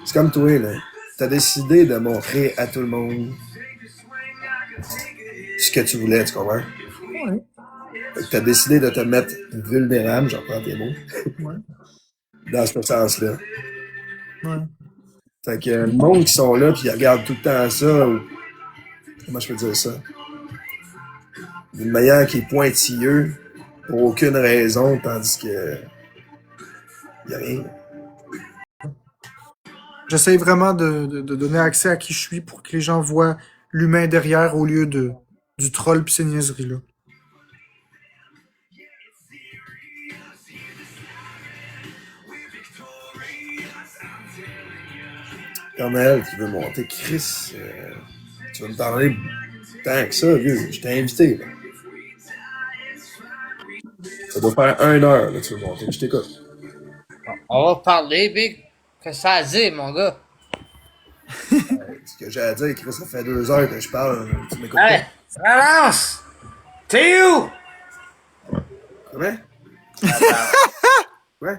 C'est comme toi, là. T'as décidé de montrer à tout le monde ce que tu voulais, tu comprends? Ouais. Fait que t'as décidé de te mettre vulnérable, j'en prends tes mots, Ouais. dans ce sens-là. Ouais. Fait que le monde qui sont là, puis ils regardent tout le temps ça, ou... Comment je peux dire ça? D'une manière qui est pointilleux, pour aucune raison, tandis que... Y a rien. J'essaye vraiment de donner accès à qui je suis pour que les gens voient l'humain derrière au lieu du troll pis ces niaiseries-là. Père Noël, tu veux monter, Chris, tu vas me parler Tant que ça, vieux. Je t'ai invité, là. Ça doit faire 1 heure, là, tu veux monter. Je t'écoute. On va parler, Big. Qu'est-ce que ça a dit, mon gars? Ce que j'ai à dire, Chris, ça fait 2 heures que je parle. Tu m'écoutes Hey, Valence! T'es où? pas? Comment? Ouais?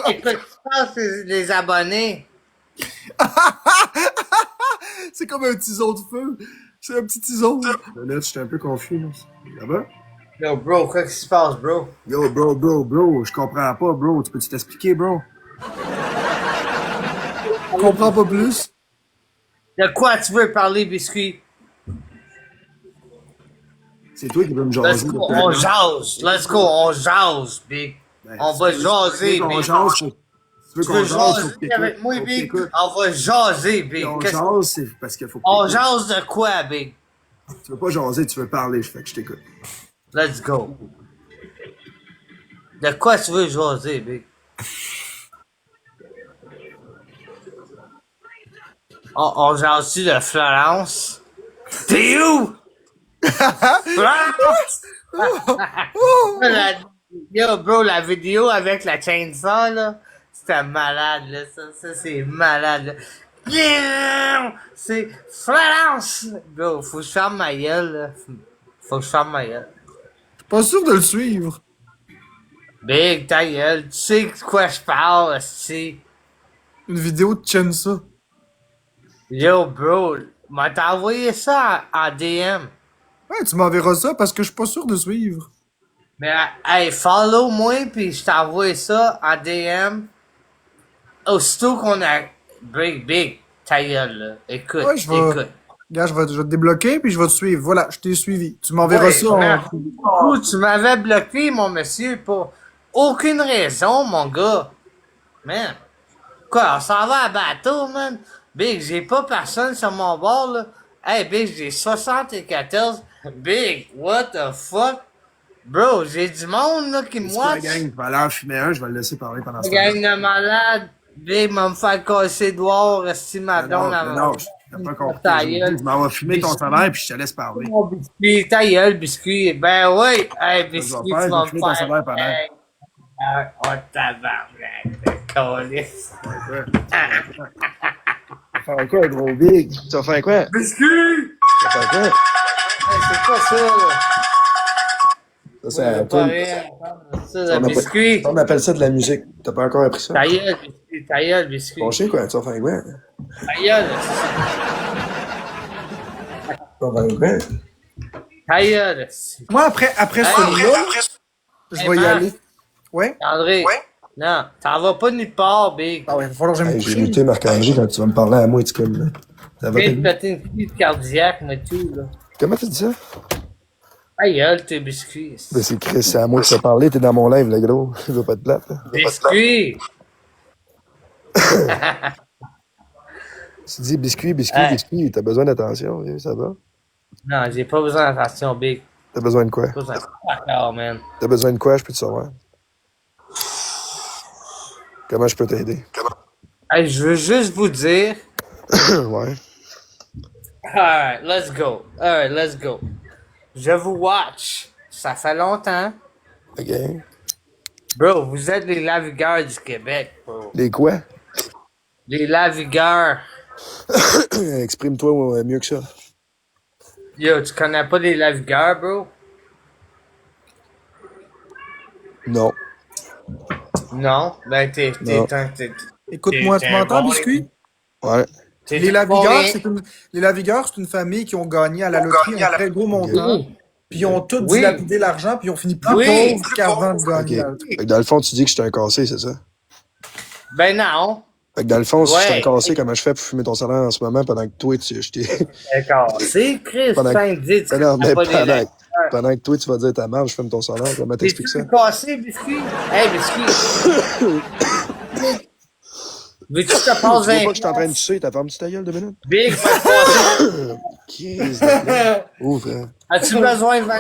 Écoute, je pense que c'est les abonnés. C'est comme un ciseau de feu. C'est un petit ciseau. Là, j'étais un peu confus, là. Ça va? Yo, bro, qu'est-ce qui se passe, bro? Yo, bro, je comprends pas, bro. Tu peux-tu t'expliquer, bro? Je comprends pas plus. De quoi tu veux parler, Biscuit? C'est toi qui veux me Let's jaser. go, on jase. Let's go, on jase, Big. Ben, On va jaser, on Big. jase, tu veux Tu qu'on veux jase, faut que jaser t'écoutes. avec moi, Faut que Big? t'écoutes. On va jaser, Big. Si on Qu'est-ce- jase, c'est parce qu'il faut que On t'écoutes. jase de quoi, Big? Tu veux pas jaser, tu veux parler, fait que je t'écoute. Let's go. De quoi tu veux jaser, Big? On jase-tu de Florence? T'es où? Florence! Yo, bro, la vidéo avec la chainsaw, là, c'était malade, là. Ça c'est malade, là. Yeah! C'est Florence! Bro, faut que je ferme ma gueule, là. Faut que je ferme ma gueule. Je suis pas sûr de le suivre. Big, ta gueule, tu sais de quoi je parle, si. Une vidéo de Chensa. Yo, bro, m'a t'as envoyé ça en DM. Ouais, tu m'enverras ça parce que je suis pas sûr de suivre. Mais, hey, follow moi, puis je t'envoie ça en DM. Aussitôt qu'on a... Big, ta gueule, là. Écoute, Ouais, je vais- écoute. Regarde, je vais te débloquer puis je vais te suivre. Voilà, je t'ai suivi. Tu m'enverras Ouais, ça en... merci beaucoup. Tu m'avais bloqué, mon monsieur, pour aucune raison, mon gars. Man. Quoi, on s'en va à bateau, man? Big, j'ai pas personne sur mon bord, là. Hey, Big, j'ai 74. Big, what the fuck? Bro, j'ai du monde, là, qui me C'est pas la watch. gang, je vais aller en fumer un, je vais le laisser parler pendant ce Gang temps-là. de malade. Big, m'a me faire casser dehors, estimadon, Non, t'as pas compris. Ta gueule. Je m'en vais fumer ton salaire puis je te laisse parler. Mon biscuit, ta gueule, biscuit. Ben oui, hey, je biscuit, vais faire, tu vas je vais fumer me ton faire. salaire pendant. Hey, oh, tabarnak, câlisse. Tu vas faire quoi, gros big? Tu vas faire quoi? Biscuit! Tu vas faire quoi? Hey, c'est quoi ça, là? Ça, C'est c'est un pas peu. rien. Ça, On le appelle- biscuit. On appelle ça de la musique. T'as pas encore appris ça? Ta gueule, biscuit, ta gueule, biscuit. Bon, je sais quoi, tu vas faire quoi? Ta gueule, Tu vas faire quoi? ta gueule. Moi, après celui-là, je vais y aller. Ouais? André. Non, t'en vas pas nulle part, Big. Ah ouais, il va falloir que j'aille me Hey, j'ai coucher. muté Marc-André quand tu vas me parler à moi, tu comme là. Ça va Big, bien? péter une crise cardiaque, mais tout, là. Comment tu dis ça? Ta gueule, tes biscuits. Ben, c'est Chris, c'est à moi que tu vas parler, t'es dans mon live, le gros. Je veux pas te plate, là. Biscuits! Tu dis biscuit, Hey. biscuit, t'as besoin d'attention, vieux, ça va? Non, j'ai pas besoin d'attention, Big. T'as besoin de quoi? Pas besoin d'accord, man. T'as besoin de quoi, je peux te savoir? Comment je peux t'aider? Hey, je veux juste vous dire. Ouais. Alright, let's go. Alright, let's go. Je vous watch. Ça fait longtemps. OK. Bro, vous êtes les lavigueurs du Québec, bro. Les quoi? Les lavigueurs. Exprime-toi mieux que ça. Yo, tu connais pas les lavigueurs, bro? Non. Non? Ben, Non. Écoute-moi, t'es tu un m'entends, bon- biscuit? Ouais. Les Lavigueurs, c'est une famille qui ont gagné à la loterie un très gros montant. Oui. Puis ils ont tous Oui. dilapidé l'argent, puis ils ont fini plus Oui. pauvres qu'avant de OK. gagner la loterie. Fait que dans le fond, tu dis que je suis un cassé, c'est ça? Ben non. Fait que dans le fond, si je suis Ouais. un cassé, comment je fais pour fumer ton salaire en ce moment pendant que toi, je t'ai... D'accord. C'est Chris, Pendant- 5-10. Ben non, mais pas les pendant que toi, tu vas dire ta marge, je fume ton salaire, comment t'expliques ça? T'es-tu cassé, biscuit? Hey, biscuit. Veux-tu que je te passe Tu vois 20 pas que je suis en train de tuer, t'as fermé ta gueule 2 minutes? Big, va te passer. Qu'est-ce que ouvre, As-tu besoin de 20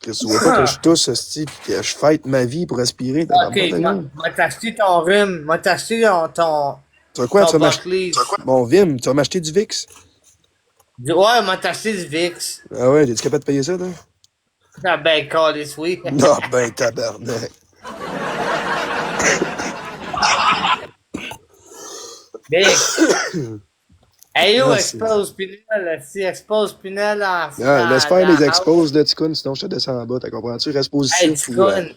Qu'est-ce que tu vois pas que je tousse, hostie, pis que je fête ma vie pour respirer, t'as Ok, pas ta gueule? m'a t'acheté ton rhume. M'a t'acheté Tu vas quoi? Tu Ton vas m'acheter. Buckley. Bon, Vim, tu vas m'acheter du VIX? Ouais, m'a acheté du VIX. Ah ouais, t'es-tu capable de payer ça, toi? Ah ben, calisse, oui. Non, ben, tabarnak. Big. Hey yo, Ah, expose Pinel. Si expose Pinel Ah, laisse faire les exposes de Ticoun, sinon je te descends en bas, t'as compris-tu? Reste Hey, positif ou. Ticoun.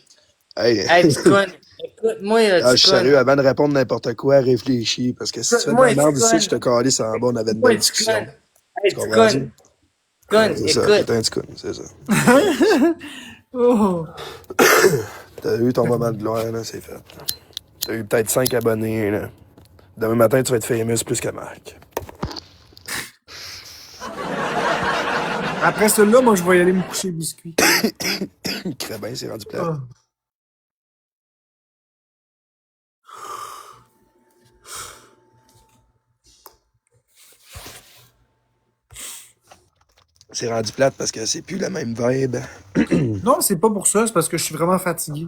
Hey. Hey, Ticoun. Écoute-moi, là, Ah, je suis Ticoun. sérieux, avant de répondre n'importe quoi, réfléchis, parce que si tu fais de la Écoute-moi, merde ici, Ticoun. je te calisse en bas, on avait une Écoute-moi, belle discussion. Ticoun. Hey, Tu comprends-tu? Ticoun. Ouais, Ticoun, c'est ça, écoute. t'es un Ticoun, c'est ça. Oh. T'as eu ton moment de gloire, là, c'est fait. T'as eu peut-être 5 abonnés, là. Demain matin, tu vas être famous plus que Marc. Après cela, moi, je vais y aller me coucher biscuit. Très bien, c'est rendu plat. Oh. C'est rendu plate parce que c'est plus la même vibe. Non, c'est pas pour ça, c'est parce que je suis vraiment fatigué.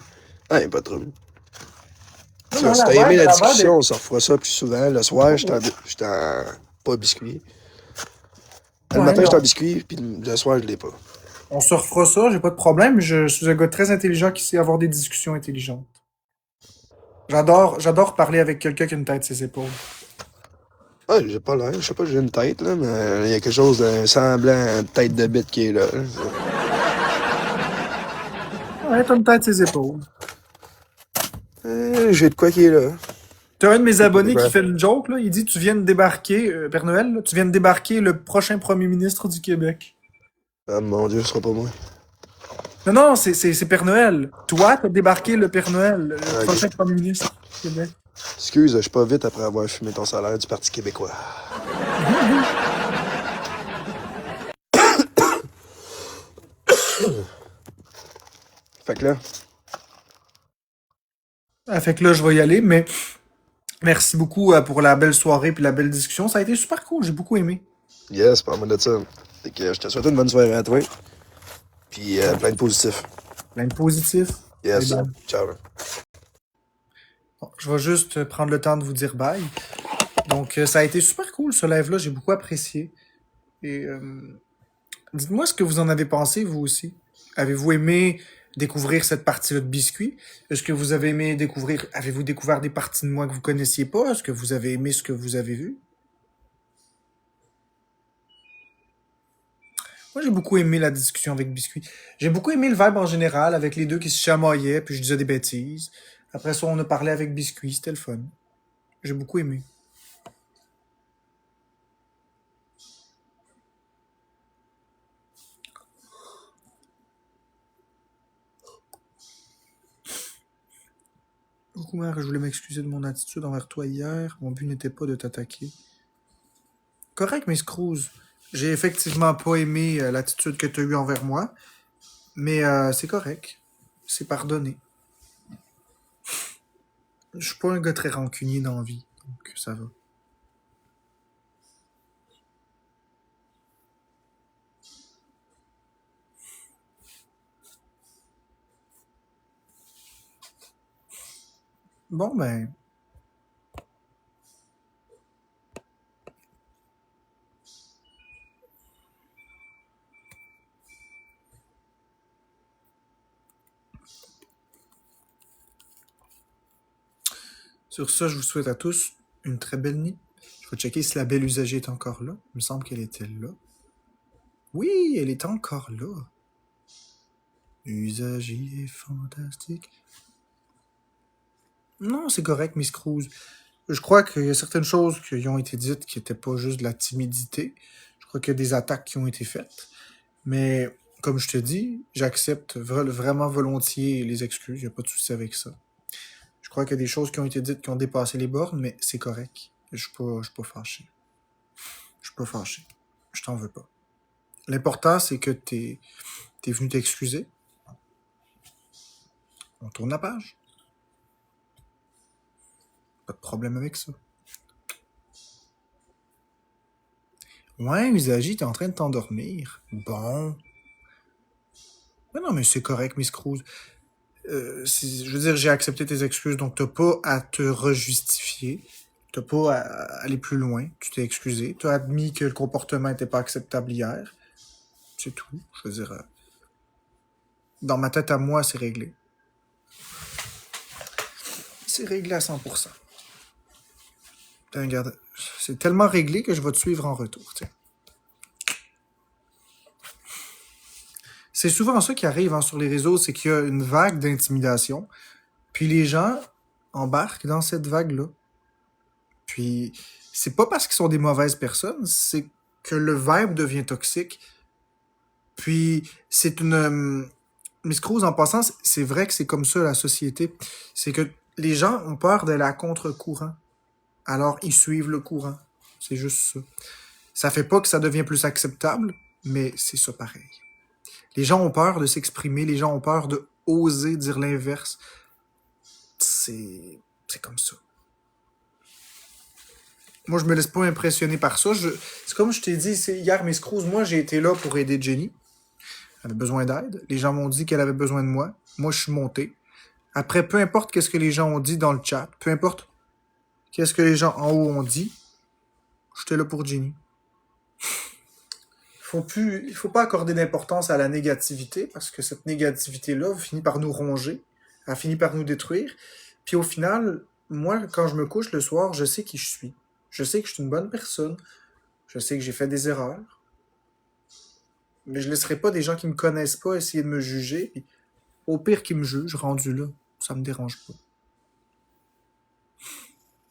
Ah, pas trop. Non, Si non, si la t'as aimé vibe, la la vibe discussion, est- on se refera ça plus souvent. Le soir, j'étais en pas biscuit. Le Ouais, matin, mais j'étais en biscuit, puis le soir, je l'ai pas. on se refera ça, j'ai pas de problème. Je suis un gars très intelligent qui sait avoir des discussions intelligentes. J'adore parler avec quelqu'un qui a une tête sur ses épaules. Ouais, j'ai pas l'air. Je sais pas, j'ai une tête, là, mais il y a quelque chose d'un semblant de tête de bête qui est là. Ouais, t'as une tête sur ses épaules. J'ai de quoi qui est là. T'as un de mes abonnés Quoi? qui fait une joke, là. Il dit, tu viens de débarquer, Père Noël, là, tu viens de débarquer le prochain premier ministre du Québec. Ah, mon Dieu, ce sera pas moi. Non, non, c'est Père Noël. Toi, t'as débarqué le Père Noël, le Ok. prochain premier ministre du Québec. Excuse, je suis pas vite après avoir fumé ton salaire du Parti québécois. Fait que là, Ah, fait que là, je vais y aller, mais merci beaucoup pour la belle soirée puis la belle discussion. Ça a été super cool, j'ai beaucoup aimé. yes, parle-moi de ça. Fait que je te souhaite une bonne soirée à toi. Puis plein de positifs. Plein de positifs. Yes. Et ben, Ciao. bon, je vais juste prendre le temps de vous dire bye. Donc, ça a été super cool ce live-là, j'ai beaucoup apprécié. Et dites-moi ce que vous en avez pensé, vous aussi. Avez-vous aimé découvrir cette partie-là de biscuit? Est-ce que vous avez aimé découvrir... Avez-vous découvert des parties de moi que vous connaissiez pas? Est-ce que vous avez aimé ce que vous avez vu? Moi, j'ai beaucoup aimé la discussion avec Biscuit. J'ai beaucoup aimé le vibe en général, avec les deux qui se chamaillaient, puis je disais des bêtises. Après ça, on a parlé avec Biscuit, c'était le fun. J'ai beaucoup aimé. Coucou, mère, je voulais m'excuser de mon attitude envers toi hier. Mon but n'était pas de t'attaquer. Correct, Miss Cruz. J'ai effectivement pas aimé l'attitude que tu as eue envers moi, mais c'est correct. C'est pardonné. Je suis pas un gars très rancunier dans la vie, donc ça va. Bon, ben, sur ça, je vous souhaite à tous une très belle nuit. Je vais checker si la belle usagée est encore là. Il me semble qu'elle était là. Oui, elle est encore là. Usager fantastique. Non, c'est correct, Miss Cruz. Je crois qu'il y a certaines choses qui ont été dites qui n'étaient pas juste de la timidité. Je crois qu'il y a des attaques qui ont été faites. Mais, comme je te dis, j'accepte vraiment volontiers les excuses. Il n'y a pas de souci avec ça. Je crois qu'il y a des choses qui ont été dites qui ont dépassé les bornes, mais c'est correct. Je suis pas fâché. Je suis pas fâché. Je t'en veux pas. L'important, c'est que t'es venu t'excuser. On tourne la page. Pas de problème avec ça. Ouais, Usagi, t'es en train de t'endormir. Bon. Mais non, mais c'est correct, Miss Cruz. Je veux dire, j'ai accepté tes excuses, donc t'as pas à te rejustifier. T'as pas à aller plus loin. Tu t'es excusé. T'as admis que le comportement était pas acceptable hier. C'est tout. Je veux dire, dans ma tête à moi, c'est réglé. C'est réglé à 100%. Tiens, regarde, c'est tellement réglé que je vais te suivre en retour. Tiens. C'est souvent ça qui arrive hein, sur les réseaux, c'est qu'il y a une vague d'intimidation, puis les gens embarquent dans cette vague-là. Puis c'est pas parce qu'ils sont des mauvaises personnes, c'est que le vibe devient toxique. Puis c'est une... Miss Cruz, en passant, c'est vrai que c'est comme ça la société. C'est que les gens ont peur d'aller à contre-courant. Alors ils suivent le courant. C'est juste ça. Ça fait pas que ça devient plus acceptable, mais c'est ça pareil. Les gens ont peur de s'exprimer, les gens ont peur de oser dire l'inverse. C'est comme ça. Moi, je me laisse pas impressionner par ça. C'est comme je t'ai dit hier, Miss Cruz, moi, j'ai été là pour aider Jenny. Elle avait besoin d'aide. Les gens m'ont dit qu'elle avait besoin de moi. Moi, je suis monté. Après, peu importe qu'est-ce que les gens ont dit dans le chat, peu importe qu'est-ce que les gens en haut ont dit, j'étais là pour Jenny. Il faut pas accorder d'importance à la négativité parce que cette négativité-là finit par nous ronger, elle finit par nous détruire. Puis au final, moi, quand je me couche le soir, je sais qui je suis. Je sais que je suis une bonne personne. Je sais que j'ai fait des erreurs. Mais je laisserai pas des gens qui me connaissent pas essayer de me juger. Puis, au pire qu'ils me jugent, rendu là, ça me dérange pas.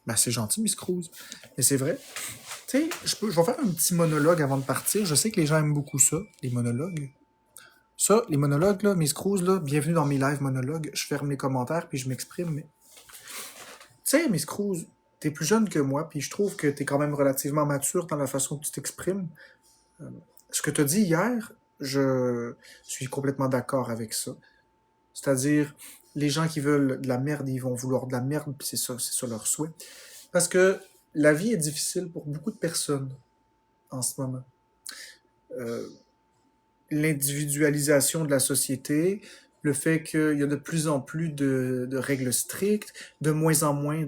Ben, c'est gentil, Miss Cruz. Mais c'est vrai. Tu sais, je vais faire un petit monologue avant de partir. Je sais que les gens aiment beaucoup ça, les monologues. Ça, les monologues, là, Miss Cruz, là, bienvenue dans mes live monologues. Je ferme les commentaires puis je m'exprime, mais... Tu sais, Miss Cruz, t'es plus jeune que moi, puis je trouve que t'es quand même relativement mature dans la façon que tu t'exprimes. Ce que t'as dit hier, je suis complètement d'accord avec ça. C'est-à-dire, les gens qui veulent de la merde, ils vont vouloir de la merde, puis c'est ça leur souhait. Parce que la vie est difficile pour beaucoup de personnes en ce moment. L'individualisation de la société, le fait qu'il y a de plus en plus de règles strictes, de moins en moins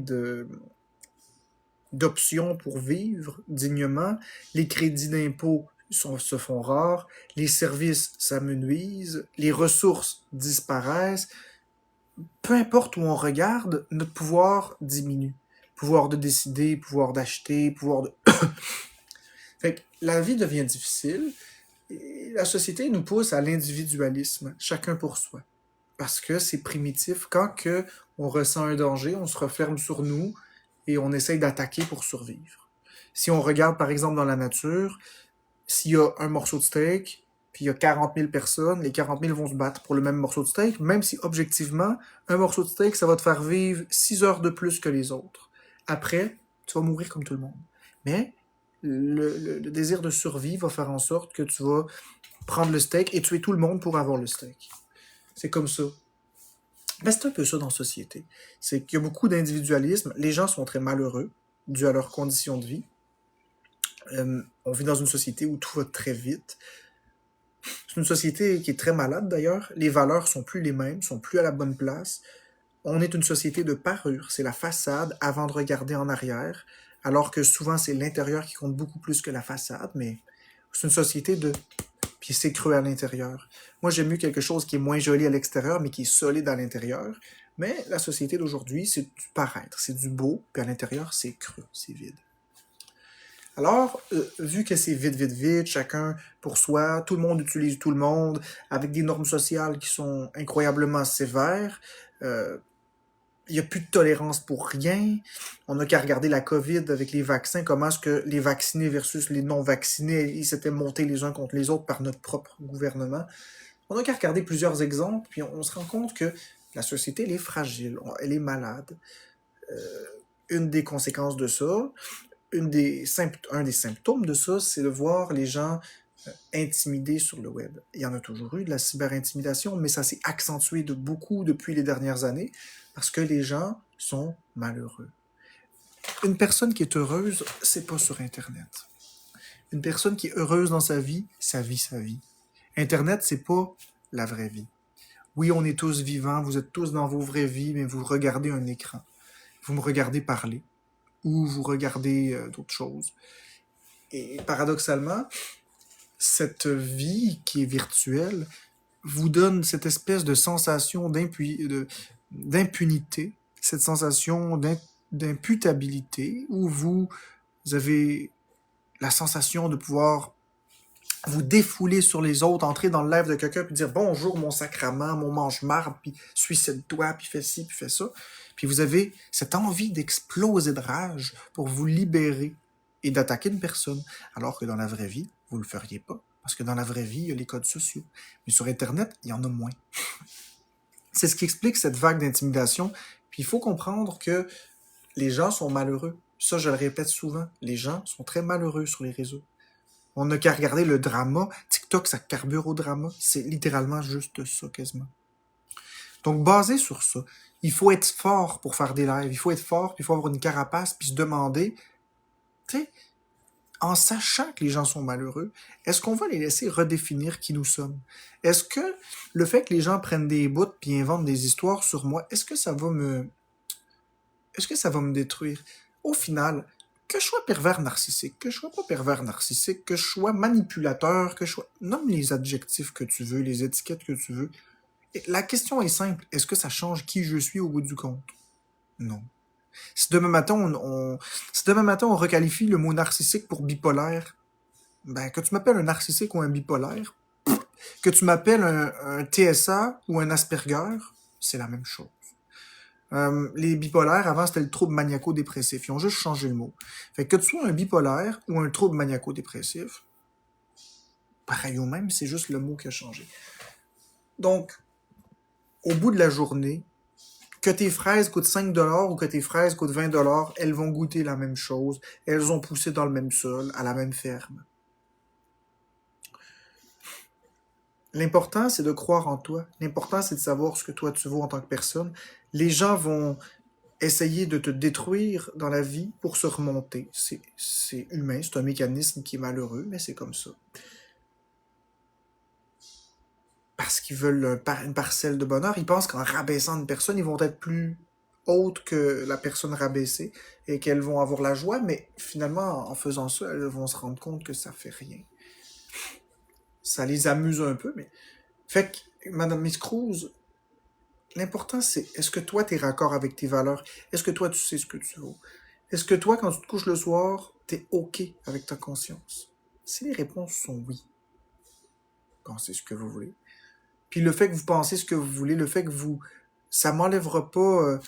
d'options pour vivre dignement, les crédits d'impôt se font rares, les services s'amenuisent, les ressources disparaissent. Peu importe où on regarde, notre pouvoir diminue. Pouvoir de décider, pouvoir d'acheter, pouvoir de... Fait que la vie devient difficile. Et la société nous pousse à l'individualisme, chacun pour soi. Parce que c'est primitif. Quand que on ressent un danger, on se referme sur nous et on essaye d'attaquer pour survivre. Si on regarde par exemple dans la nature, s'il y a un morceau de steak, puis il y a 40 000 personnes, les 40 000 vont se battre pour le même morceau de steak, même si objectivement, un morceau de steak, ça va te faire vivre 6 heures de plus que les autres. Après, tu vas mourir comme tout le monde. Mais le désir de survie va faire en sorte que tu vas prendre le steak et tuer tout le monde pour avoir le steak. C'est comme ça. Ben, c'est un peu ça dans la société. C'est qu'il y a beaucoup d'individualisme. Les gens sont très malheureux dû à leurs conditions de vie. On vit dans une société où tout va très vite. C'est une société qui est très malade d'ailleurs. Les valeurs sont plus les mêmes, sont plus à la bonne place. On est une société de parure. C'est la façade avant de regarder en arrière. Alors que souvent c'est l'intérieur qui compte beaucoup plus que la façade. Mais c'est une société de... Puis c'est creux à l'intérieur. Moi, j'aime mieux quelque chose qui est moins joli à l'extérieur, mais qui est solide à l'intérieur. Mais la société d'aujourd'hui, c'est du paraître, c'est du beau, puis à l'intérieur, c'est creux, c'est vide. Alors, vu que c'est vite, chacun pour soi, tout le monde utilise tout le monde, avec des normes sociales qui sont incroyablement sévères, il n'y a plus de tolérance pour rien. On n'a qu'à regarder la COVID avec les vaccins, comment est-ce que les vaccinés versus les non-vaccinés, ils s'étaient montés les uns contre les autres par notre propre gouvernement. On n'a qu'à regarder plusieurs exemples, puis on se rend compte que la société, elle est fragile, elle est malade. Une des conséquences de ça, un des symptômes de ça, c'est de voir les gens intimidés sur le web. Il y en a toujours eu de la cyberintimidation, mais ça s'est accentué de beaucoup depuis les dernières années, parce que les gens sont malheureux. Une personne qui est heureuse, c'est pas sur Internet. Une personne qui est heureuse dans sa vie, sa vie. Internet, c'est pas la vraie vie. Oui, on est tous vivants, vous êtes tous dans vos vraies vies, mais vous regardez un écran. Vous me regardez parler. ou vous regardez d'autres choses. Et paradoxalement, cette vie qui est virtuelle vous donne cette espèce de sensation d'impunité, cette sensation d'imputabilité, où vous avez la sensation de pouvoir vous défouler sur les autres, entrer dans le live de quelqu'un, puis dire bonjour mon sacrament, mon mange-marde, puis suicide-toi, puis fais ci, puis fais ça. Puis vous avez cette envie d'exploser de rage pour vous libérer et d'attaquer une personne, alors que dans la vraie vie, vous le feriez pas. Parce que dans la vraie vie, il y a les codes sociaux. Mais sur Internet, il y en a moins. C'est ce qui explique cette vague d'intimidation. Puis il faut comprendre que les gens sont malheureux. Ça, je le répète souvent. Les gens sont très malheureux sur les réseaux. On n'a qu'à regarder le drama. TikTok, ça carbure au drama. C'est littéralement juste ça, quasiment. Donc, basé sur ça, il faut être fort pour faire des lives. Il faut être fort, puis il faut avoir une carapace, puis se demander, tu sais, en sachant que les gens sont malheureux, est-ce qu'on va les laisser redéfinir qui nous sommes? Est-ce que le fait que les gens prennent des bouts puis inventent des histoires sur moi, est-ce que ça va me détruire? Au final, que je sois pervers narcissique, que je sois pas pervers narcissique, que je sois manipulateur, que je sois... Nomme les adjectifs que tu veux, les étiquettes que tu veux. Et la question est simple. Est-ce que ça change qui je suis au bout du compte? Non. Si demain matin, on requalifie le mot narcissique pour bipolaire, ben, que tu m'appelles un narcissique ou un bipolaire, que tu m'appelles un TSA ou un Asperger, c'est la même chose. Les bipolaires, avant, c'était le trouble maniaco-dépressif. Ils ont juste changé le mot. Fait que tu sois un bipolaire ou un trouble maniaco-dépressif, pareil au même, c'est juste le mot qui a changé. Donc, au bout de la journée, que tes fraises coûtent 5$ ou que tes fraises coûtent 20$, elles vont goûter la même chose. Elles ont poussé dans le même sol, à la même ferme. L'important, c'est de croire en toi. L'important, c'est de savoir ce que toi tu vaux en tant que personne. Les gens vont essayer de te détruire dans la vie pour se remonter. C'est humain, c'est un mécanisme qui est malheureux, mais c'est comme ça. Parce qu'ils veulent une parcelle de bonheur. Ils pensent qu'en rabaissant une personne, ils vont être plus hautes que la personne rabaissée et qu'elles vont avoir la joie, mais finalement, en faisant ça, elles vont se rendre compte que ça fait rien. Ça les amuse un peu, mais... Fait que, Madame Miss Cruz, l'important, c'est est-ce que toi, t'es raccord avec tes valeurs? Est-ce que toi, tu sais ce que tu vaux? Est-ce que toi, quand tu te couches le soir, t'es OK avec ta conscience? Si les réponses sont oui, pensez ce que vous voulez. Puis le fait que vous pensez ce que vous voulez, le fait que vous... Ça m'enlèvera pas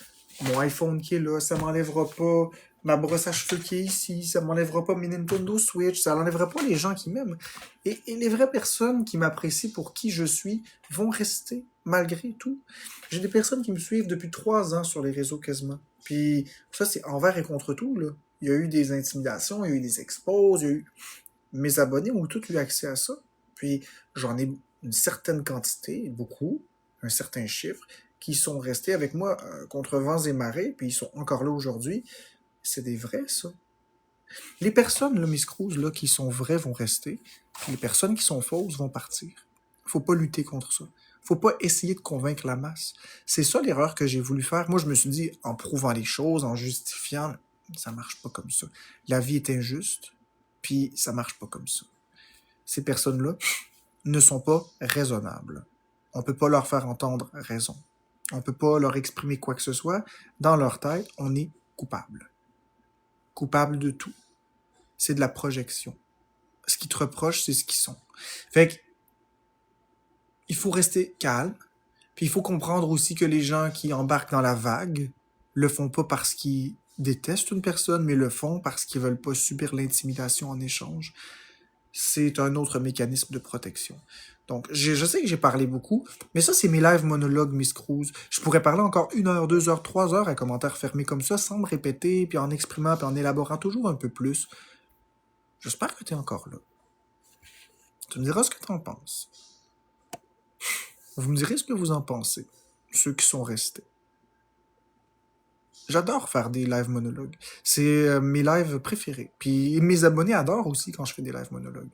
mon iPhone qui est là, ça m'enlèvera pas ma brosse à cheveux qui est ici, ça m'enlèvera pas mes Nintendo Switch, ça n'enlèvera pas les gens qui m'aiment. Et les vraies personnes qui m'apprécient pour qui je suis vont rester, malgré tout. J'ai des personnes qui me suivent depuis 3 ans sur les réseaux quasiment. Puis ça, c'est envers et contre tout, là. Il y a eu des intimidations, il y a eu des exposes, il y a eu... Mes abonnés ont tous eu accès à ça. Puis j'en ai une certaine quantité, beaucoup, un certain chiffre, qui sont restés avec moi contre vents et marées, puis ils sont encore là aujourd'hui. C'est des vrais, ça. Les personnes, là, Miss Cruz, là, qui sont vraies vont rester. Les personnes qui sont fausses vont partir. Faut pas lutter contre ça. Faut pas essayer de convaincre la masse. C'est ça l'erreur que j'ai voulu faire. Moi, je me suis dit, en prouvant les choses, en justifiant, ça marche pas comme ça. La vie est injuste, puis ça marche pas comme ça. Ces personnes-là ne sont pas raisonnables. On peut pas leur faire entendre raison. On peut pas leur exprimer quoi que ce soit. Dans leur tête, on est coupable. Coupable de tout. C'est de la projection. Ce qu'ils te reprochent, c'est ce qu'ils sont. Fait que, il faut rester calme. Puis il faut comprendre aussi que les gens qui embarquent dans la vague le font pas parce qu'ils détestent une personne, mais le font parce qu'ils veulent pas subir l'intimidation en échange. C'est un autre mécanisme de protection. Donc, je sais que j'ai parlé beaucoup, mais ça, c'est mes live monologues, Miss Cruz. Je pourrais parler encore 1 heure, 2 heures, 3 heures à commentaires fermés comme ça, sans me répéter, puis en exprimant, puis en élaborant toujours un peu plus. J'espère que t'es encore là. Tu me diras ce que t'en penses. Vous me direz ce que vous en pensez, ceux qui sont restés. J'adore faire des live monologues. C'est mes lives préférés. Puis mes abonnés adorent aussi quand je fais des live monologues.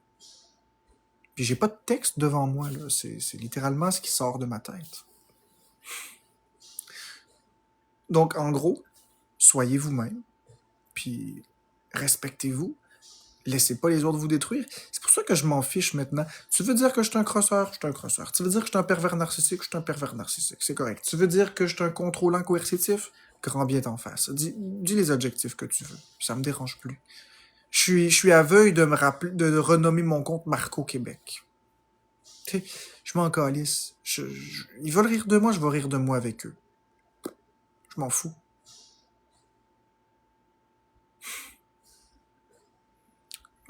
Puis j'ai pas de texte devant moi, là. C'est littéralement ce qui sort de ma tête. Donc, en gros, soyez vous-même. puis respectez-vous. Laissez pas les autres vous détruire. C'est pour ça que je m'en fiche maintenant. Tu veux dire que je suis un crosseur? Je suis un crosseur. Tu veux dire que je suis un pervers narcissique? Je suis un pervers narcissique. C'est correct. Tu veux dire que je suis un contrôlant coercitif? Grand bien t'en face. Dis les adjectifs que tu veux. Ça me dérange plus. Je suis aveugle de me rappeler, de renommer mon compte Marco Québec. Tu sais, je m'en calisse. Ils veulent rire de moi, je vais rire de moi avec eux. Je m'en fous.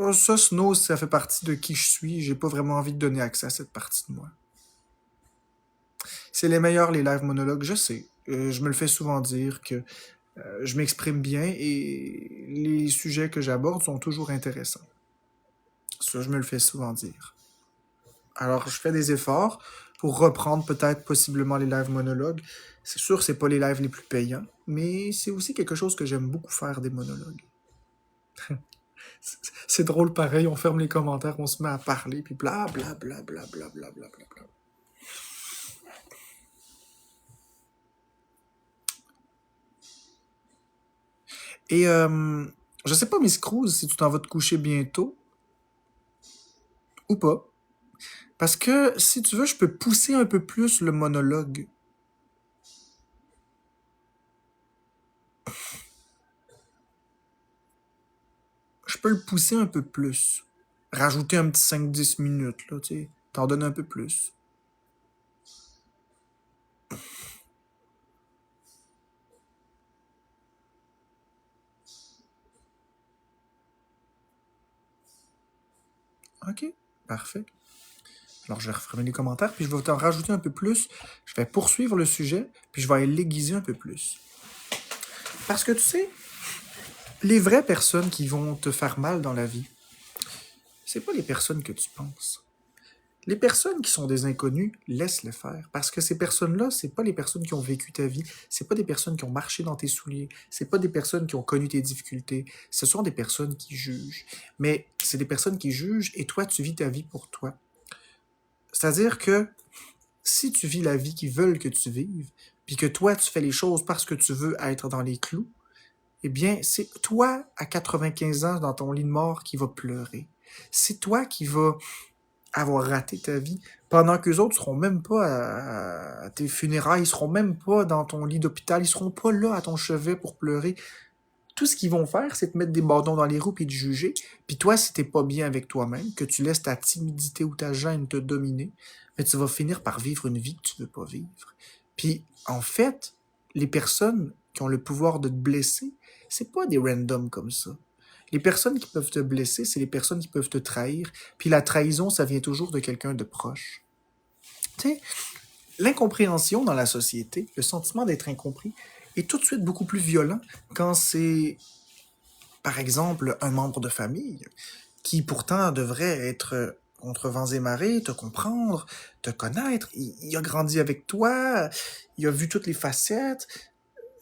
Oh, ça, Snow, ça fait partie de qui je suis. J'ai pas vraiment envie de donner accès à cette partie de moi. C'est les meilleurs, les live monologues, je sais. Je me le fais souvent dire que je m'exprime bien et les sujets que j'aborde sont toujours intéressants. Ça, je me le fais souvent dire. Alors, je fais des efforts pour reprendre peut-être possiblement les live monologues. C'est sûr, c'est pas les lives les plus payants, mais c'est aussi quelque chose que j'aime beaucoup faire, des monologues. C'est drôle pareil, on ferme les commentaires, on se met à parler, puis bla bla bla bla bla bla bla bla bla. Et je sais pas, Miss Cruz, si tu t'en vas te coucher bientôt ou pas. Parce que si tu veux, je peux pousser un peu plus le monologue. Je peux le pousser un peu plus. Rajouter un petit 5-10 minutes, là, tu sais. T'en donner un peu plus. Ok, parfait. Alors, je vais refermer les commentaires, puis je vais t'en rajouter un peu plus. Je vais poursuivre le sujet, puis je vais l'aiguiser un peu plus. Parce que tu sais, les vraies personnes qui vont te faire mal dans la vie, c'est pas les personnes que tu penses. Les personnes qui sont des inconnus, laisse-les faire. Parce que ces personnes-là, c'est pas les personnes qui ont vécu ta vie, c'est pas des personnes qui ont marché dans tes souliers, c'est pas des personnes qui ont connu tes difficultés, ce sont des personnes qui jugent. Mais c'est des personnes qui jugent et toi, tu vis ta vie pour toi. C'est-à-dire que si tu vis la vie qu'ils veulent que tu vives, puis que toi, tu fais les choses parce que tu veux être dans les clous, eh bien, c'est toi, à 95 ans, dans ton lit de mort, qui va pleurer. C'est toi qui vas avoir raté ta vie, pendant qu'eux autres seront même pas à tes funérailles, ils seront même pas dans ton lit d'hôpital, ils seront pas là à ton chevet pour pleurer. Tout ce qu'ils vont faire, c'est te mettre des bâtons dans les roues puis te juger. Puis toi, si t'es pas bien avec toi-même, que tu laisses ta timidité ou ta gêne te dominer, mais tu vas finir par vivre une vie que tu veux pas vivre. Puis, en fait, les personnes qui ont le pouvoir de te blesser, c'est pas des randoms comme ça. Les personnes qui peuvent te blesser, c'est les personnes qui peuvent te trahir. Puis la trahison, ça vient toujours de quelqu'un de proche. Tu sais, l'incompréhension dans la société, le sentiment d'être incompris, est tout de suite beaucoup plus violent quand c'est, par exemple, un membre de famille qui pourtant devrait être contre vents et marées, te comprendre, te connaître. Il a grandi avec toi, il a vu toutes les facettes.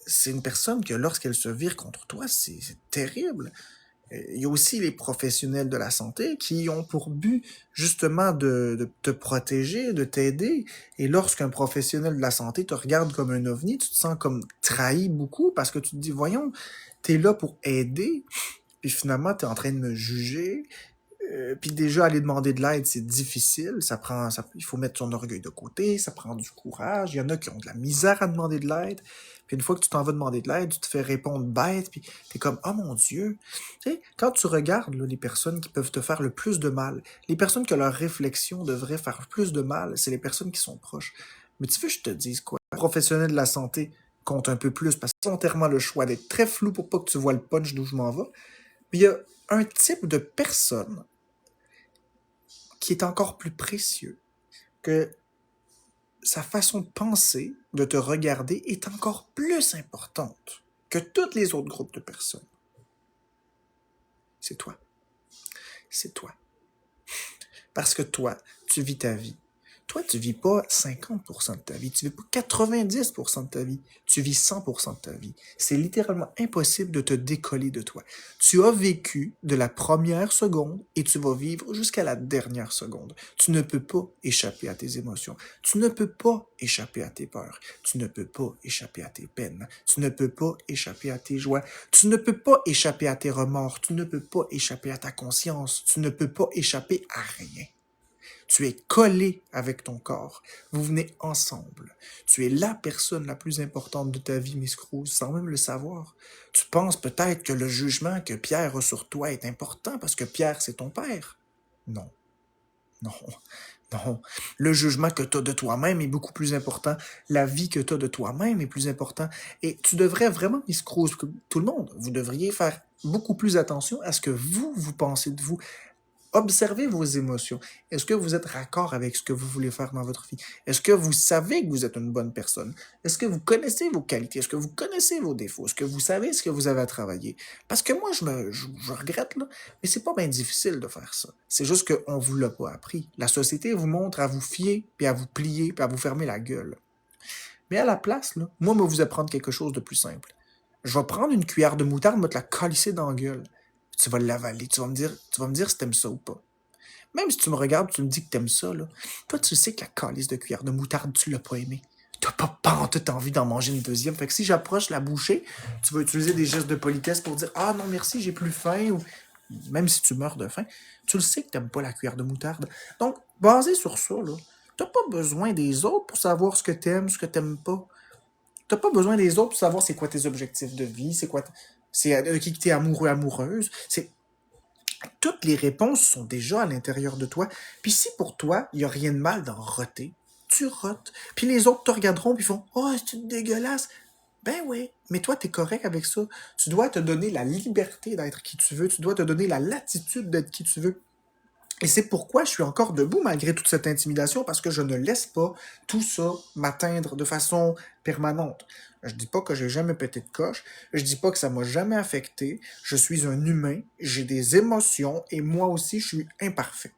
C'est une personne que lorsqu'elle se vire contre toi, c'est terrible. Il y a aussi les professionnels de la santé qui ont pour but justement de te protéger, de t'aider. Et lorsqu'un professionnel de la santé te regarde comme un ovni, tu te sens comme trahi beaucoup parce que tu te dis, voyons, t'es là pour aider, puis finalement t'es en train de me juger. Puis déjà aller demander de l'aide, c'est difficile. Il faut mettre son orgueil de côté, ça prend du courage. Il y en a qui ont de la misère à demander de l'aide. Puis une fois que tu t'en vas demander de l'aide, tu te fais répondre bête, puis t'es comme, oh mon Dieu. Tu sais, quand tu regardes là, les personnes qui peuvent te faire le plus de mal, les personnes que leur réflexion devrait faire plus de mal, c'est les personnes qui sont proches. Mais tu veux que je te dise quoi? Les professionnels de la santé comptent un peu plus parce qu'ils ont volontairement le choix d'être très flou pour pas que tu vois le punch d'où je m'en vais. Mais il y a un type de personne qui est encore plus précieux, que sa façon de penser, de te regarder, est encore plus importante que tous les autres groupes de personnes. C'est toi. C'est toi. Parce que toi, tu vis ta vie. Toi, tu vis pas 50% de ta vie, tu vis pas 90% de ta vie, tu vis 100% de ta vie. C'est littéralement impossible de te décoller de toi. Tu as vécu de la première seconde et tu vas vivre jusqu'à la dernière seconde. Tu ne peux pas échapper à tes émotions. Tu ne peux pas échapper à tes peurs. Tu ne peux pas échapper à tes peines. Tu ne peux pas échapper à tes joies. Tu ne peux pas échapper à tes remords. Tu ne peux pas échapper à ta conscience. Tu ne peux pas échapper à rien. Tu es collé avec ton corps. Vous venez ensemble. Tu es la personne la plus importante de ta vie, Miss Cruz, sans même le savoir. Tu penses peut-être que le jugement que Pierre a sur toi est important parce que Pierre, c'est ton père. Non. Non. Non. Le jugement que tu as de toi-même est beaucoup plus important. La vie que tu as de toi-même est plus important. Et tu devrais vraiment, Miss Cruz, tout le monde, vous devriez faire beaucoup plus attention à ce que vous pensez de vous. Observez vos émotions. Est-ce que vous êtes raccord avec ce que vous voulez faire dans votre vie? Est-ce que vous savez que vous êtes une bonne personne? Est-ce que vous connaissez vos qualités? Est-ce que vous connaissez vos défauts? Est-ce que vous savez ce que vous avez à travailler? Parce que moi, je regrette, là, mais c'est pas bien difficile de faire ça. C'est juste qu'on vous l'a pas appris. La société vous montre à vous fier, puis à vous plier, puis à vous fermer la gueule. Mais à la place, là, moi, je vais vous apprendre quelque chose de plus simple. Je vais prendre une cuillère de moutarde, me te la colisser dans la gueule. Tu vas l'avaler, tu vas me dire si t'aimes ça ou pas. Même si tu me regardes, tu me dis que t'aimes ça, là. Toi, tu sais que la calice de cuillère de moutarde, tu l'as pas aimé. T'as pas en toute envie d'en manger une deuxième. Fait que si j'approche la bouchée, tu vas utiliser des gestes de politesse pour dire « Ah non, merci, j'ai plus faim » ou même si tu meurs de faim, tu le sais que t'aimes pas la cuillère de moutarde. Donc, basé sur ça, là, t'as pas besoin des autres pour savoir ce que t'aimes pas. T'as pas besoin des autres pour savoir c'est quoi tes objectifs de vie, c'est de qui t'es amoureux, amoureuse. Toutes les réponses sont déjà à l'intérieur de toi. Puis si pour toi, il n'y a rien de mal d'en roter, tu rotes. Puis les autres te regarderont puis font « Oh, c'est dégueulasse! » Ben oui, mais toi, t'es correct avec ça. Tu dois te donner la liberté d'être qui tu veux. Tu dois te donner la latitude d'être qui tu veux. Et c'est pourquoi je suis encore debout malgré toute cette intimidation, parce que je ne laisse pas tout ça m'atteindre de façon permanente. Je dis pas que j'ai jamais pété de coche, je dis pas que ça m'a jamais affecté, je suis un humain, j'ai des émotions et moi aussi je suis imparfait.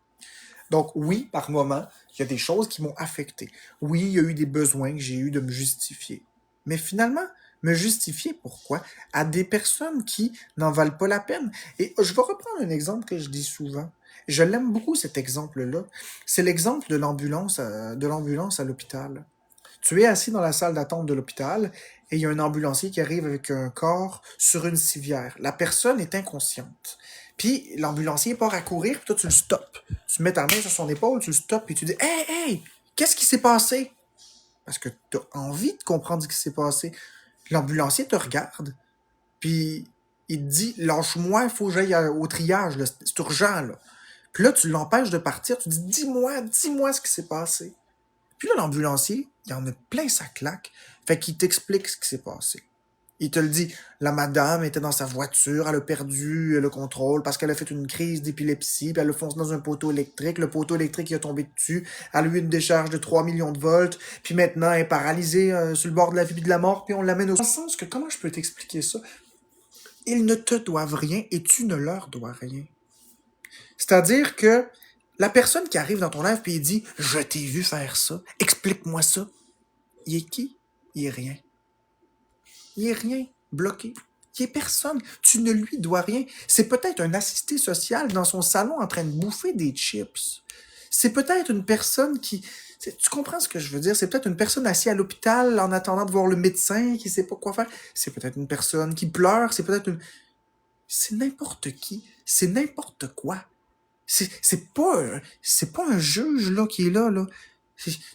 Donc oui, par moments, il y a des choses qui m'ont affecté. Oui, il y a eu des besoins que j'ai eu de me justifier. Mais finalement, me justifier pourquoi? À des personnes qui n'en valent pas la peine. Et je vais reprendre un exemple que je dis souvent. Je l'aime beaucoup, cet exemple-là. C'est l'exemple de l'ambulance à l'hôpital. Tu es assis dans la salle d'attente de l'hôpital et il y a un ambulancier qui arrive avec un corps sur une civière. La personne est inconsciente. Puis l'ambulancier part à courir, puis toi tu le stoppes. Tu mets ta main sur son épaule, tu le stoppes, puis tu dis « Hey, hey, qu'est-ce qui s'est passé? » Parce que tu as envie de comprendre ce qui s'est passé. L'ambulancier te regarde, puis il te dit « Lâche-moi, il faut que j'aille au triage, là, c'est urgent. » là. Puis là, tu l'empêches de partir, tu dis dis-moi ce qui s'est passé. Puis là, l'ambulancier, il en a plein sa claque, fait qu'il t'explique ce qui s'est passé. Il te le dit, la madame était dans sa voiture, elle a perdu le contrôle parce qu'elle a fait une crise d'épilepsie, puis elle a foncé dans un poteau électrique, le poteau électrique il a tombé dessus, elle a eu une décharge de 3 millions de volts, puis maintenant elle est paralysée sur le bord de la vie et de la mort, puis on l'amène au... Dans le sens que, comment je peux t'expliquer ça? Ils ne te doivent rien et tu ne leur dois rien. C'est-à-dire que la personne qui arrive dans ton live puis il dit « Je t'ai vu faire ça, explique-moi ça », il est qui? Il est rien. Il est rien, bloqué. Il est personne. Tu ne lui dois rien. C'est peut-être un assisté social dans son salon en train de bouffer des chips. C'est peut-être une personne qui... Tu comprends ce que je veux dire? C'est peut-être une personne assise à l'hôpital en attendant de voir le médecin qui sait pas quoi faire. C'est peut-être une personne qui pleure. C'est peut-être une... C'est n'importe qui. C'est n'importe quoi. C'est pas un juge là qui est là.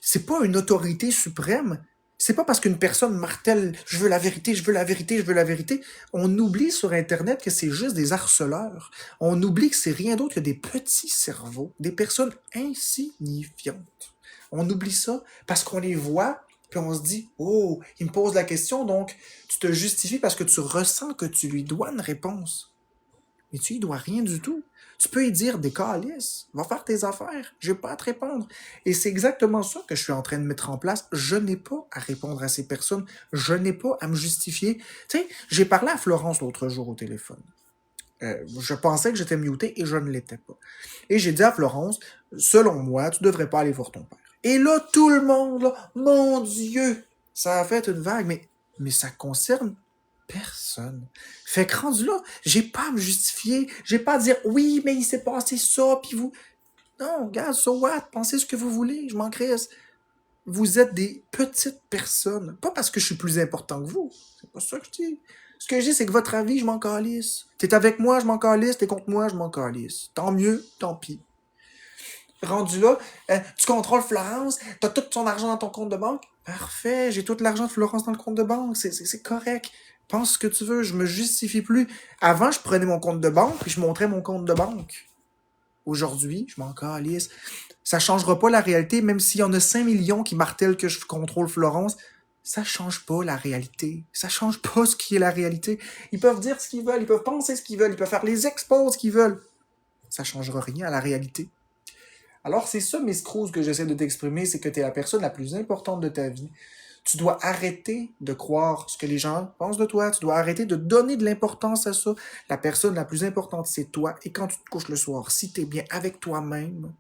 C'est pas une autorité suprême. C'est pas parce qu'une personne martèle « je veux la vérité, je veux la vérité, je veux la vérité ». On oublie sur Internet que c'est juste des harceleurs. On oublie que c'est rien d'autre que des petits cerveaux, des personnes insignifiantes. On oublie ça parce qu'on les voit, puis on se dit « oh, il me pose la question, donc tu te justifies parce que tu ressens que tu lui dois une réponse. » Mais tu lui dois rien du tout. Tu peux y dire des calices, va faire tes affaires, j'ai pas à te répondre. Et c'est exactement ça que je suis en train de mettre en place. Je n'ai pas à répondre à ces personnes, je n'ai pas à me justifier. Tu sais, j'ai parlé à Florence l'autre jour au téléphone. Je pensais que j'étais muté et je ne l'étais pas. Et j'ai dit à Florence, selon moi, tu devrais pas aller voir ton père. Et là, tout le monde, là, mon Dieu, ça a fait une vague, mais ça concerne personne. Fait que rendu là, j'ai pas à me justifier, j'ai pas à dire oui, mais il s'est passé ça, puis vous. Non, regarde, so what? Pensez ce que vous voulez, je m'en crisse. Vous êtes des petites personnes. Pas parce que je suis plus important que vous. C'est pas ça que je dis. Ce que je dis, c'est que votre avis, je m'en calisse. T'es avec moi, je m'en calisse. T'es contre moi, je m'en calisse. Tant mieux, tant pis. Rendu là, tu contrôles Florence, t'as tout son argent dans ton compte de banque. Parfait, j'ai tout l'argent de Florence dans le compte de banque. C'est correct. Pense ce que tu veux, je me justifie plus. Avant, je prenais mon compte de banque et je montrais mon compte de banque. Aujourd'hui, je m'en calisse. Ça changera pas la réalité, même s'il y en a 5 millions qui martèlent que je contrôle Florence. Ça change pas la réalité. Ça change pas ce qui est la réalité. Ils peuvent dire ce qu'ils veulent, ils peuvent penser ce qu'ils veulent, ils peuvent faire les expos qu'ils veulent. Ça changera rien à la réalité. Alors, c'est ça, Miss Cruz, que j'essaie de t'exprimer, c'est que tu es la personne la plus importante de ta vie. Tu dois arrêter de croire ce que les gens pensent de toi. Tu dois arrêter de donner de l'importance à ça. La personne la plus importante, c'est toi. Et quand tu te couches le soir, si tu es bien avec toi-même,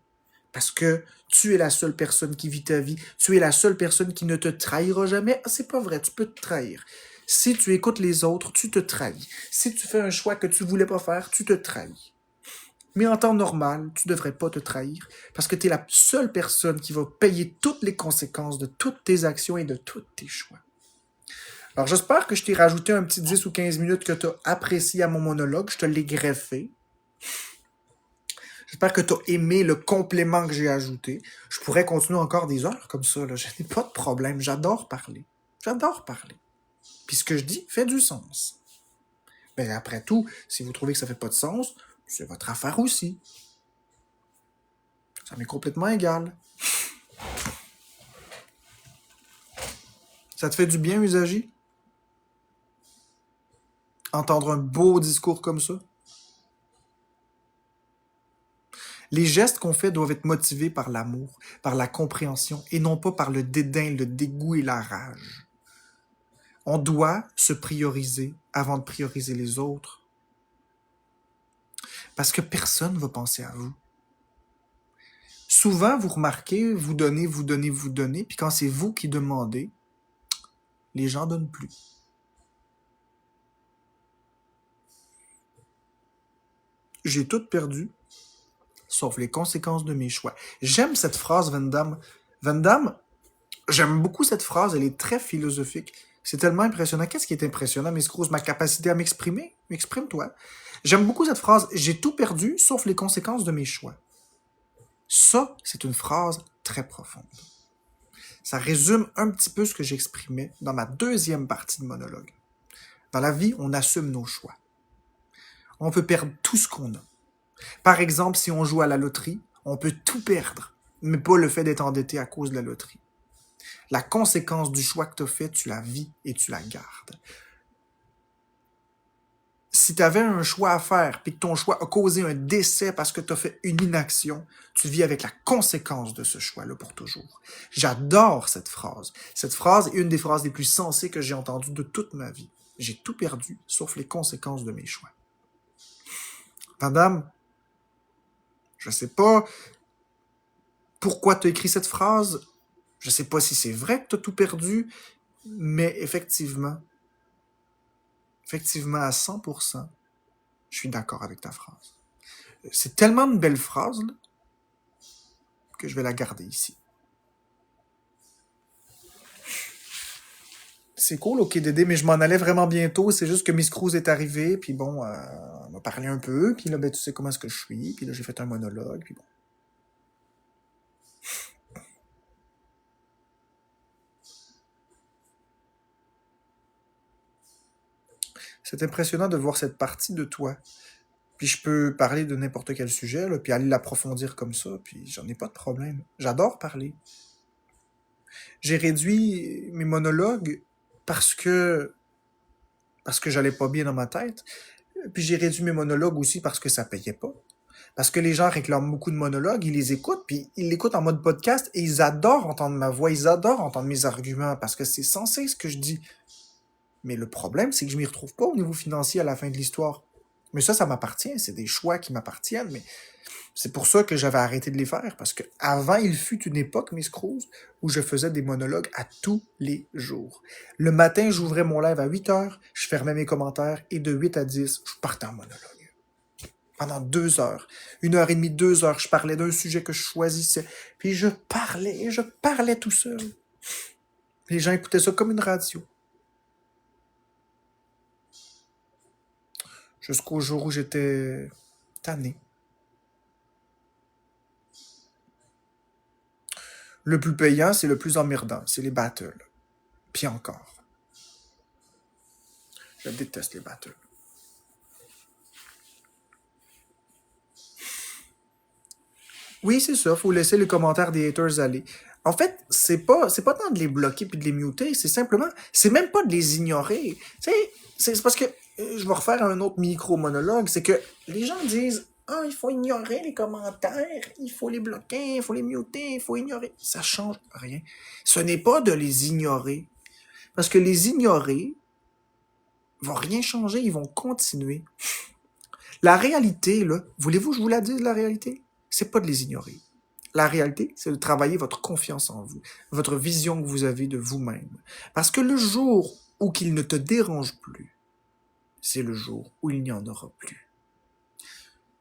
parce que tu es la seule personne qui vit ta vie, tu es la seule personne qui ne te trahira jamais, c'est pas vrai, tu peux te trahir. Si tu écoutes les autres, tu te trahis. Si tu fais un choix que tu voulais pas faire, tu te trahis. Mais en temps normal, tu devrais pas te trahir parce que tu es la seule personne qui va payer toutes les conséquences de toutes tes actions et de tous tes choix. Alors j'espère que je t'ai rajouté un petit 10 ou 15 minutes que tu as apprécié à mon monologue. Je te l'ai greffé. J'espère que tu as aimé le complément que j'ai ajouté. Je pourrais continuer encore des heures comme ça. Là. Je n'ai pas de problème. J'adore parler. J'adore parler. Puis ce que je dis fait du sens. Mais après tout, si vous trouvez que ça fait pas de sens, c'est votre affaire aussi. Ça m'est complètement égal. Ça te fait du bien, Usagi? Entendre un beau discours comme ça? Les gestes qu'on fait doivent être motivés par l'amour, par la compréhension, et non pas par le dédain, le dégoût et la rage. On doit se prioriser avant de prioriser les autres. Parce que personne ne va penser à vous. Souvent, vous remarquez, vous donnez, puis quand c'est vous qui demandez, les gens donnent plus. J'ai tout perdu, sauf les conséquences de mes choix. J'aime cette phrase, Van Damme. Van Damme, j'aime beaucoup cette phrase, elle est très philosophique. C'est tellement impressionnant. Qu'est-ce qui est impressionnant, Miss Cruz? Ma capacité à m'exprimer? Exprime-toi. J'aime beaucoup cette phrase. J'ai tout perdu, sauf les conséquences de mes choix. Ça, c'est une phrase très profonde. Ça résume un petit peu ce que j'exprimais dans ma deuxième partie de monologue. Dans la vie, on assume nos choix. On peut perdre tout ce qu'on a. Par exemple, si on joue à la loterie, on peut tout perdre, mais pas le fait d'être endetté à cause de la loterie. La conséquence du choix que tu as fait, tu la vis et tu la gardes. Si tu avais un choix à faire et que ton choix a causé un décès parce que tu as fait une inaction, tu vis avec la conséquence de ce choix-là pour toujours. J'adore cette phrase. Cette phrase est une des phrases les plus sensées que j'ai entendues de toute ma vie. J'ai tout perdu, sauf les conséquences de mes choix. Madame, je sais pas pourquoi tu as écrit cette phrase. Je sais pas si c'est vrai que tu as tout perdu, mais effectivement, à 100%, je suis d'accord avec ta phrase. C'est tellement une belle phrase là, que je vais la garder ici. C'est cool, ok, Dédé, mais je m'en allais vraiment bientôt. C'est juste que Miss Cruz est arrivée, puis bon, on m'a parlé un peu, puis là, ben, tu sais comment est-ce que je suis, puis là, j'ai fait un monologue, puis bon. C'est impressionnant de voir cette partie de toi. Puis je peux parler de n'importe quel sujet, là, puis aller l'approfondir comme ça, puis j'en ai pas de problème. J'adore parler. J'ai réduit mes monologues parce que j'allais pas bien dans ma tête. Puis j'ai réduit mes monologues aussi parce que ça payait pas. Parce que les gens réclament beaucoup de monologues, ils les écoutent, puis ils l'écoutent en mode podcast, et ils adorent entendre ma voix, ils adorent entendre mes arguments, parce que c'est censé ce que je dis. Mais le problème, c'est que je m'y retrouve pas au niveau financier à la fin de l'histoire. Mais ça m'appartient, c'est des choix qui m'appartiennent, mais C'est pour ça que j'avais arrêté de les faire, parce que avant, il fut une époque, Miss Cruz, où je faisais des monologues à tous les jours. Le matin, j'ouvrais mon live à 8 heures, je fermais mes commentaires, et de 8 à 10, je partais en monologue. Pendant 2 heures, 1 heure et demie, 2 heures, je parlais d'un sujet que je choisissais, puis je parlais tout seul. Les gens écoutaient ça comme une radio. Jusqu'au jour où j'étais tanné. Le plus payant, c'est le plus emmerdant. C'est les battles. Puis encore. Je déteste les battles. Oui, c'est ça. Faut laisser les commentaires des haters aller. En fait, c'est pas tant de les bloquer puis de les muter. C'est simplement, c'est même pas de les ignorer. Tu sais, c'est parce que, je vais refaire un autre micro-monologue. C'est que les gens disent, ah, il faut ignorer les commentaires, il faut les bloquer, il faut les muter, il faut ignorer. Ça change rien. Ce n'est pas de les ignorer. Parce que les ignorer vont rien changer, ils vont continuer. La réalité, là, voulez-vous que je vous la dise, la réalité? C'est pas de les ignorer. La réalité, c'est de travailler votre confiance en vous, votre vision que vous avez de vous-même. Parce que le jour où qu'il ne te dérange plus, c'est le jour où il n'y en aura plus.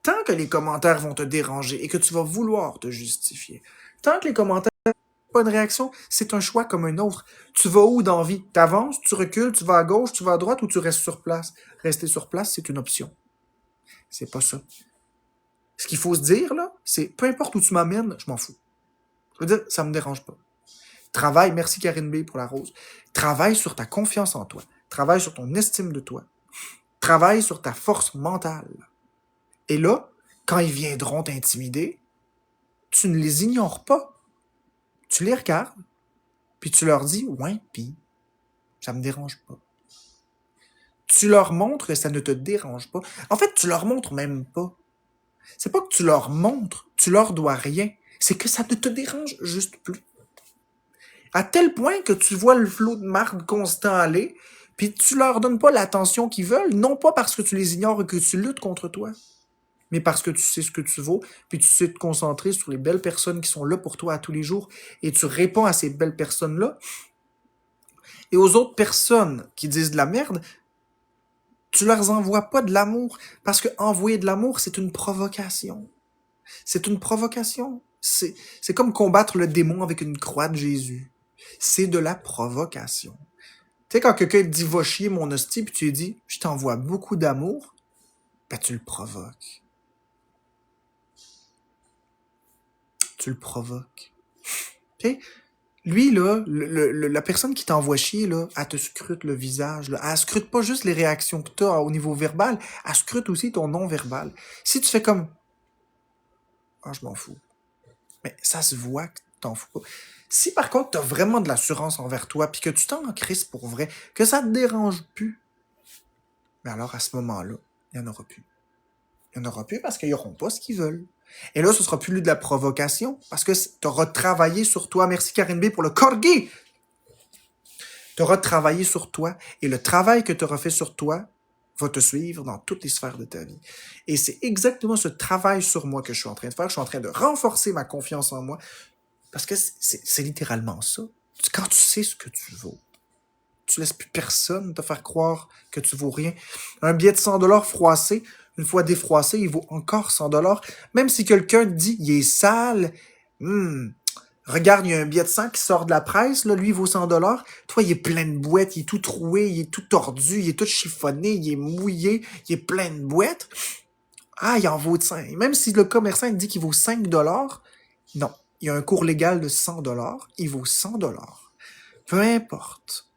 Tant que les commentaires vont te déranger et que tu vas vouloir te justifier, tant que les commentaires n'ont pas une réaction, c'est un choix comme un autre. Tu vas où dans la vie? T'avances, tu recules, tu vas à gauche, tu vas à droite ou tu restes sur place? Rester sur place, c'est une option. C'est pas ça. Ce qu'il faut se dire, là, c'est peu importe où tu m'amènes, je m'en fous. Je veux dire, ça me dérange pas. Travaille, merci Karine B pour la rose. Travaille sur ta confiance en toi. Travaille sur ton estime de toi. Travaille sur ta force mentale. Et là, quand ils viendront t'intimider, tu ne les ignores pas. Tu les regardes, puis tu leur dis, ouais, puis ça me dérange pas. Tu leur montres que ça ne te dérange pas. En fait, tu leur montres même pas. C'est pas que tu leur montres, tu leur dois rien. C'est que ça ne te dérange juste plus. À tel point que tu vois le flot de marde constant aller, puis tu leur donnes pas l'attention qu'ils veulent, non pas parce que tu les ignores et que tu luttes contre toi, mais parce que tu sais ce que tu vaux, puis tu sais te concentrer sur les belles personnes qui sont là pour toi à tous les jours, et tu réponds à ces belles personnes-là. Et aux autres personnes qui disent de la merde, tu leur envoies pas de l'amour, parce que envoyer de l'amour, c'est une provocation. C'est une provocation. C'est comme combattre le démon avec une croix de Jésus. C'est de la provocation. Tu sais, quand quelqu'un te dit « va chier mon hostie », puis tu lui dis « je t'envoie beaucoup d'amour », ben tu le provoques. Tu le provoques. Okay? Lui, là, la personne qui t'envoie chier, là, elle te scrute le visage. Là. Elle scrute pas juste les réactions que tu as au niveau verbal, elle scrute aussi ton non-verbal. Si tu fais comme « ah, je m'en fous », mais ça se voit que t'en fous pas. Si par contre t'as vraiment de l'assurance envers toi, puis que tu t'en crises pour vrai, que ça te dérange plus, ben alors à ce moment-là, il n'y en aura plus. Il n'y en aura plus parce qu'ils n'auront pas ce qu'ils veulent. Et là, ce sera plus de la provocation, parce que tu auras travaillé sur toi. Merci Karine B pour le corgi! Tu auras travaillé sur toi, et le travail que tu auras fait sur toi va te suivre dans toutes les sphères de ta vie. Et c'est exactement ce travail sur moi que je suis en train de faire. Je suis en train de renforcer ma confiance en moi, parce que c'est littéralement ça. Quand tu sais ce que tu vaux, tu laisses plus personne te faire croire que tu vaux rien. Un billet de 100$ froissé, une fois défroissé, il vaut encore 100$. Même si quelqu'un te dit, il est sale, regarde, il y a un billet de 100 qui sort de la presse, là, lui, il vaut 100$. Toi, il est plein de boîtes, il est tout troué, il est tout tordu, il est tout chiffonné, il est mouillé, il est plein de boîtes. Ah, il en vaut 5. Même si le commerçant dit qu'il vaut 5$, non. Il y a un cours légal de 100$, il vaut 100$. Peu importe.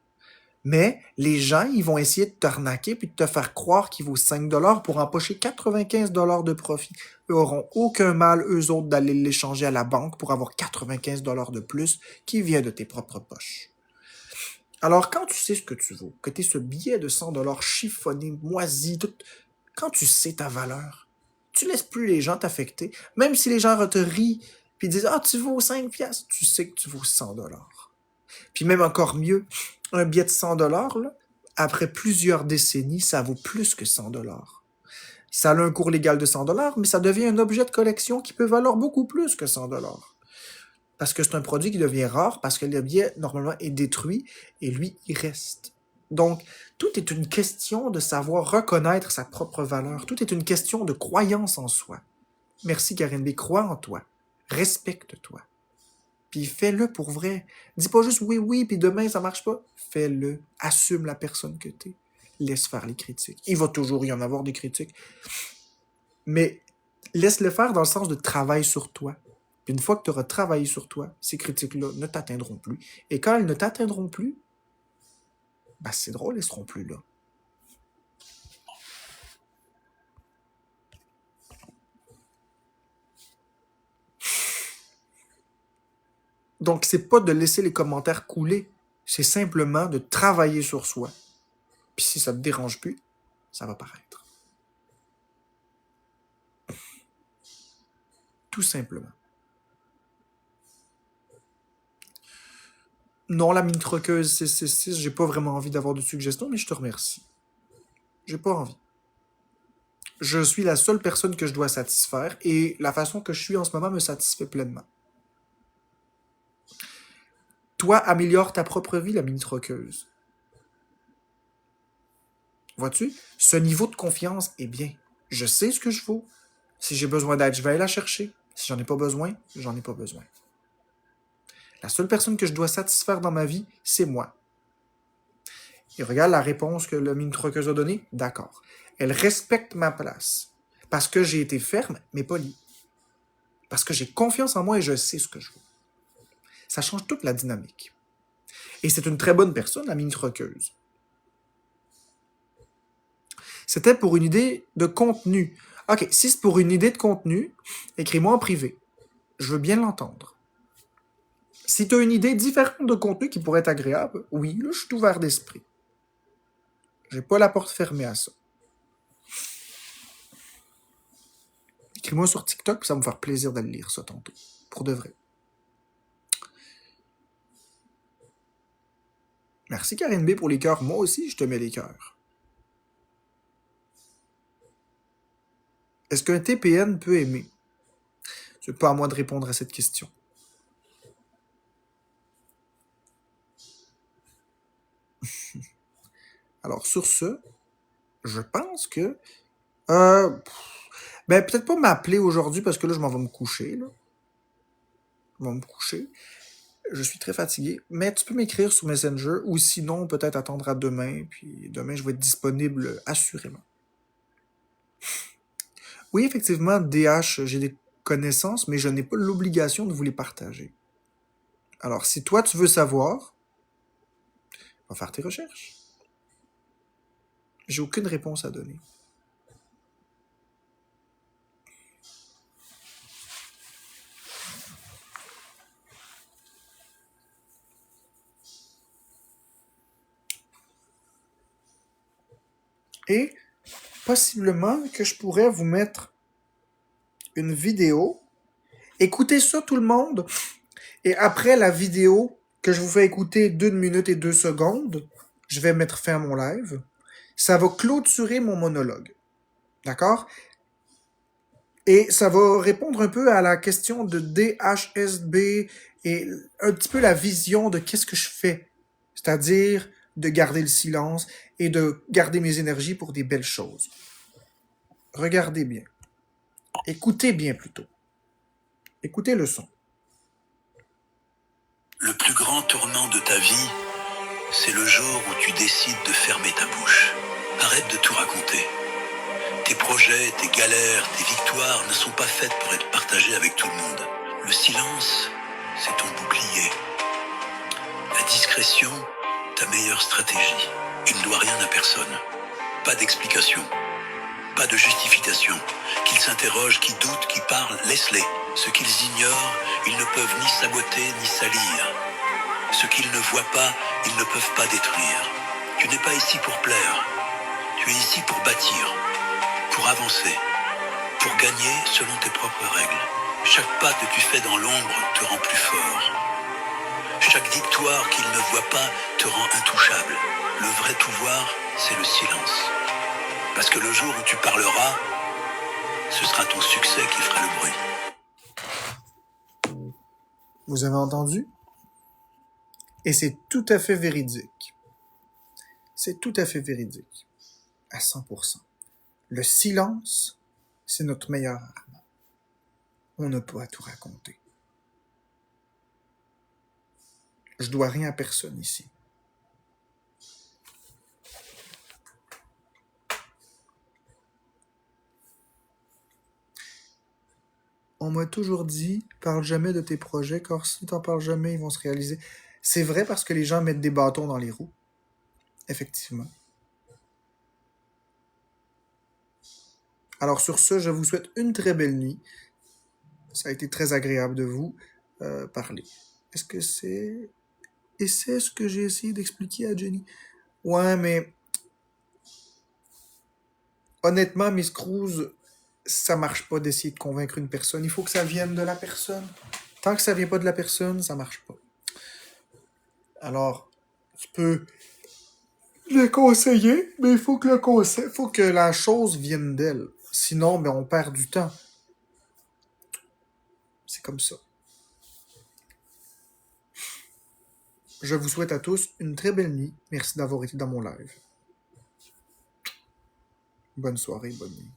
Mais les gens, ils vont essayer de t'arnaquer puis de te faire croire qu'il vaut 5$ pour empocher 95$ de profit. Eux auront aucun mal, eux autres, d'aller l'échanger à la banque pour avoir 95$ de plus qui vient de tes propres poches. Alors, quand tu sais ce que tu vaux, que tu es ce billet de 100$ chiffonné, moisi, tout, quand tu sais ta valeur, tu laisses plus les gens t'affecter. Même si les gens te rient puis disent « ah, tu vaux 5$, tu sais que tu vaux 100$. Puis même encore mieux, un billet de 100$, là, après plusieurs décennies, ça vaut plus que 100$. Ça a un cours légal de 100 $, mais ça devient un objet de collection qui peut valoir beaucoup plus que 100 $. Parce que c'est un produit qui devient rare, parce que l'objet, normalement, est détruit, et lui, il reste. Donc, tout est une question de savoir reconnaître sa propre valeur. Tout est une question de croyance en soi. Merci, Karine B. Crois en toi. Respecte-toi. Puis fais-le pour vrai. Dis pas juste oui, oui, puis demain, ça marche pas. Fais-le. Assume la personne que t'es. Laisse faire les critiques. Il va toujours y en avoir des critiques. Mais laisse-le faire dans le sens de travail sur toi. Puis une fois que tu auras travaillé sur toi, ces critiques-là ne t'atteindront plus. Et quand elles ne t'atteindront plus, ben c'est drôle, elles seront plus là. Donc, c'est pas de laisser les commentaires couler. C'est simplement de travailler sur soi. Puis si ça te dérange plus, ça va paraître. Tout simplement. Non, la mine troqueuse 666, j'ai pas vraiment envie d'avoir de suggestions, mais je te remercie. J'ai pas envie. Je suis la seule personne que je dois satisfaire et la façon que je suis en ce moment me satisfait pleinement. Toi, améliore ta propre vie, la mini troqueuse. Vois-tu? Ce niveau de confiance est bien. Je sais ce que je vaux. Si j'ai besoin d'aide, je vais aller la chercher. Si j'en ai pas besoin, j'en ai pas besoin. La seule personne que je dois satisfaire dans ma vie, c'est moi. Et regarde la réponse que la mini troqueuse a donnée. D'accord. Elle respecte ma place. Parce que j'ai été ferme, mais poli. Parce que j'ai confiance en moi et je sais ce que je veux. Ça change toute la dynamique. Et c'est une très bonne personne, la mini troqueuse. C'était pour une idée de contenu. Ok, si c'est pour une idée de contenu, écris-moi en privé. Je veux bien l'entendre. Si tu as une idée différente de contenu qui pourrait être agréable, oui, là, je suis ouvert d'esprit. J'ai pas la porte fermée à ça. Écris-moi sur TikTok, puis ça va me faire plaisir d'aller lire ça tantôt. Pour de vrai. Merci Karine B pour les cœurs. Moi aussi, je te mets les cœurs. Est-ce qu'un TPN peut aimer? C'est pas à moi de répondre à cette question. Alors, sur ce, je pense que... ben, peut-être pas m'appeler aujourd'hui parce que là, je m'en vais me coucher. Là. Je vais me coucher. Je suis très fatigué. Mais tu peux m'écrire sur Messenger ou sinon, peut-être attendre à demain. Puis demain, je vais être disponible assurément. Oui, effectivement, DH, j'ai des connaissances, mais je n'ai pas l'obligation de vous les partager. Alors, si toi, tu veux savoir, va faire tes recherches. J'ai aucune réponse à donner. Et possiblement que je pourrais vous mettre une vidéo. Écoutez ça tout le monde. Et après la vidéo que je vous fais écouter d'1 minute et 2 secondes, je vais mettre fin à mon live. Ça va clôturer mon monologue. D'accord? Et ça va répondre un peu à la question de DHSB et un petit peu la vision de qu'est-ce que je fais. C'est-à-dire de garder le silence et de garder mes énergies pour des belles choses. Regardez bien. Écoutez bien plutôt. Écoutez le son. Le plus grand tournant de ta vie, c'est le jour où tu décides de fermer ta bouche. Arrête de tout raconter. Tes projets, tes galères, tes victoires ne sont pas faites pour être partagées avec tout le monde. Le silence, c'est ton bouclier. La discrétion, ta meilleure stratégie. Il ne doit rien à personne. Pas d'explication. Pas de justification. Qu'ils s'interrogent, qu'ils doutent, qu'ils parlent, laisse-les. Ce qu'ils ignorent, ils ne peuvent ni saboter ni salir. Ce qu'ils ne voient pas, ils ne peuvent pas détruire. Tu n'es pas ici pour plaire. Tu es ici pour bâtir, pour avancer, pour gagner selon tes propres règles. Chaque pas que tu fais dans l'ombre te rend plus fort. Chaque victoire qu'ils ne voient pas te rend intouchable. Le vrai pouvoir, c'est le silence. Parce que le jour où tu parleras, Ce sera ton succès qui fera le bruit. Vous avez entendu? Et c'est tout à fait véridique. C'est tout à fait véridique. À 100%. Le silence, c'est notre meilleure arme. On n'a pas à tout raconter. Je dois rien à personne ici. On m'a toujours dit, parle jamais de tes projets, car si t'en parles jamais, ils vont se réaliser. C'est vrai parce que les gens mettent des bâtons dans les roues. Effectivement. Alors sur ce, je vous souhaite une très belle nuit. Ça a été très agréable de vous parler. Est-ce que c'est... Et c'est ce que j'ai essayé d'expliquer à Jenny. Ouais, mais... Honnêtement, Miss Cruz, ça marche pas d'essayer de convaincre une personne. Il faut que ça vienne de la personne. Tant que ça vient pas de la personne, ça marche pas. Alors, tu peux le conseiller, mais il faut que faut que la chose vienne d'elle. Sinon, ben, on perd du temps. C'est comme ça. Je vous souhaite à tous une très belle nuit. Merci d'avoir été dans mon live. Bonne soirée, bonne nuit.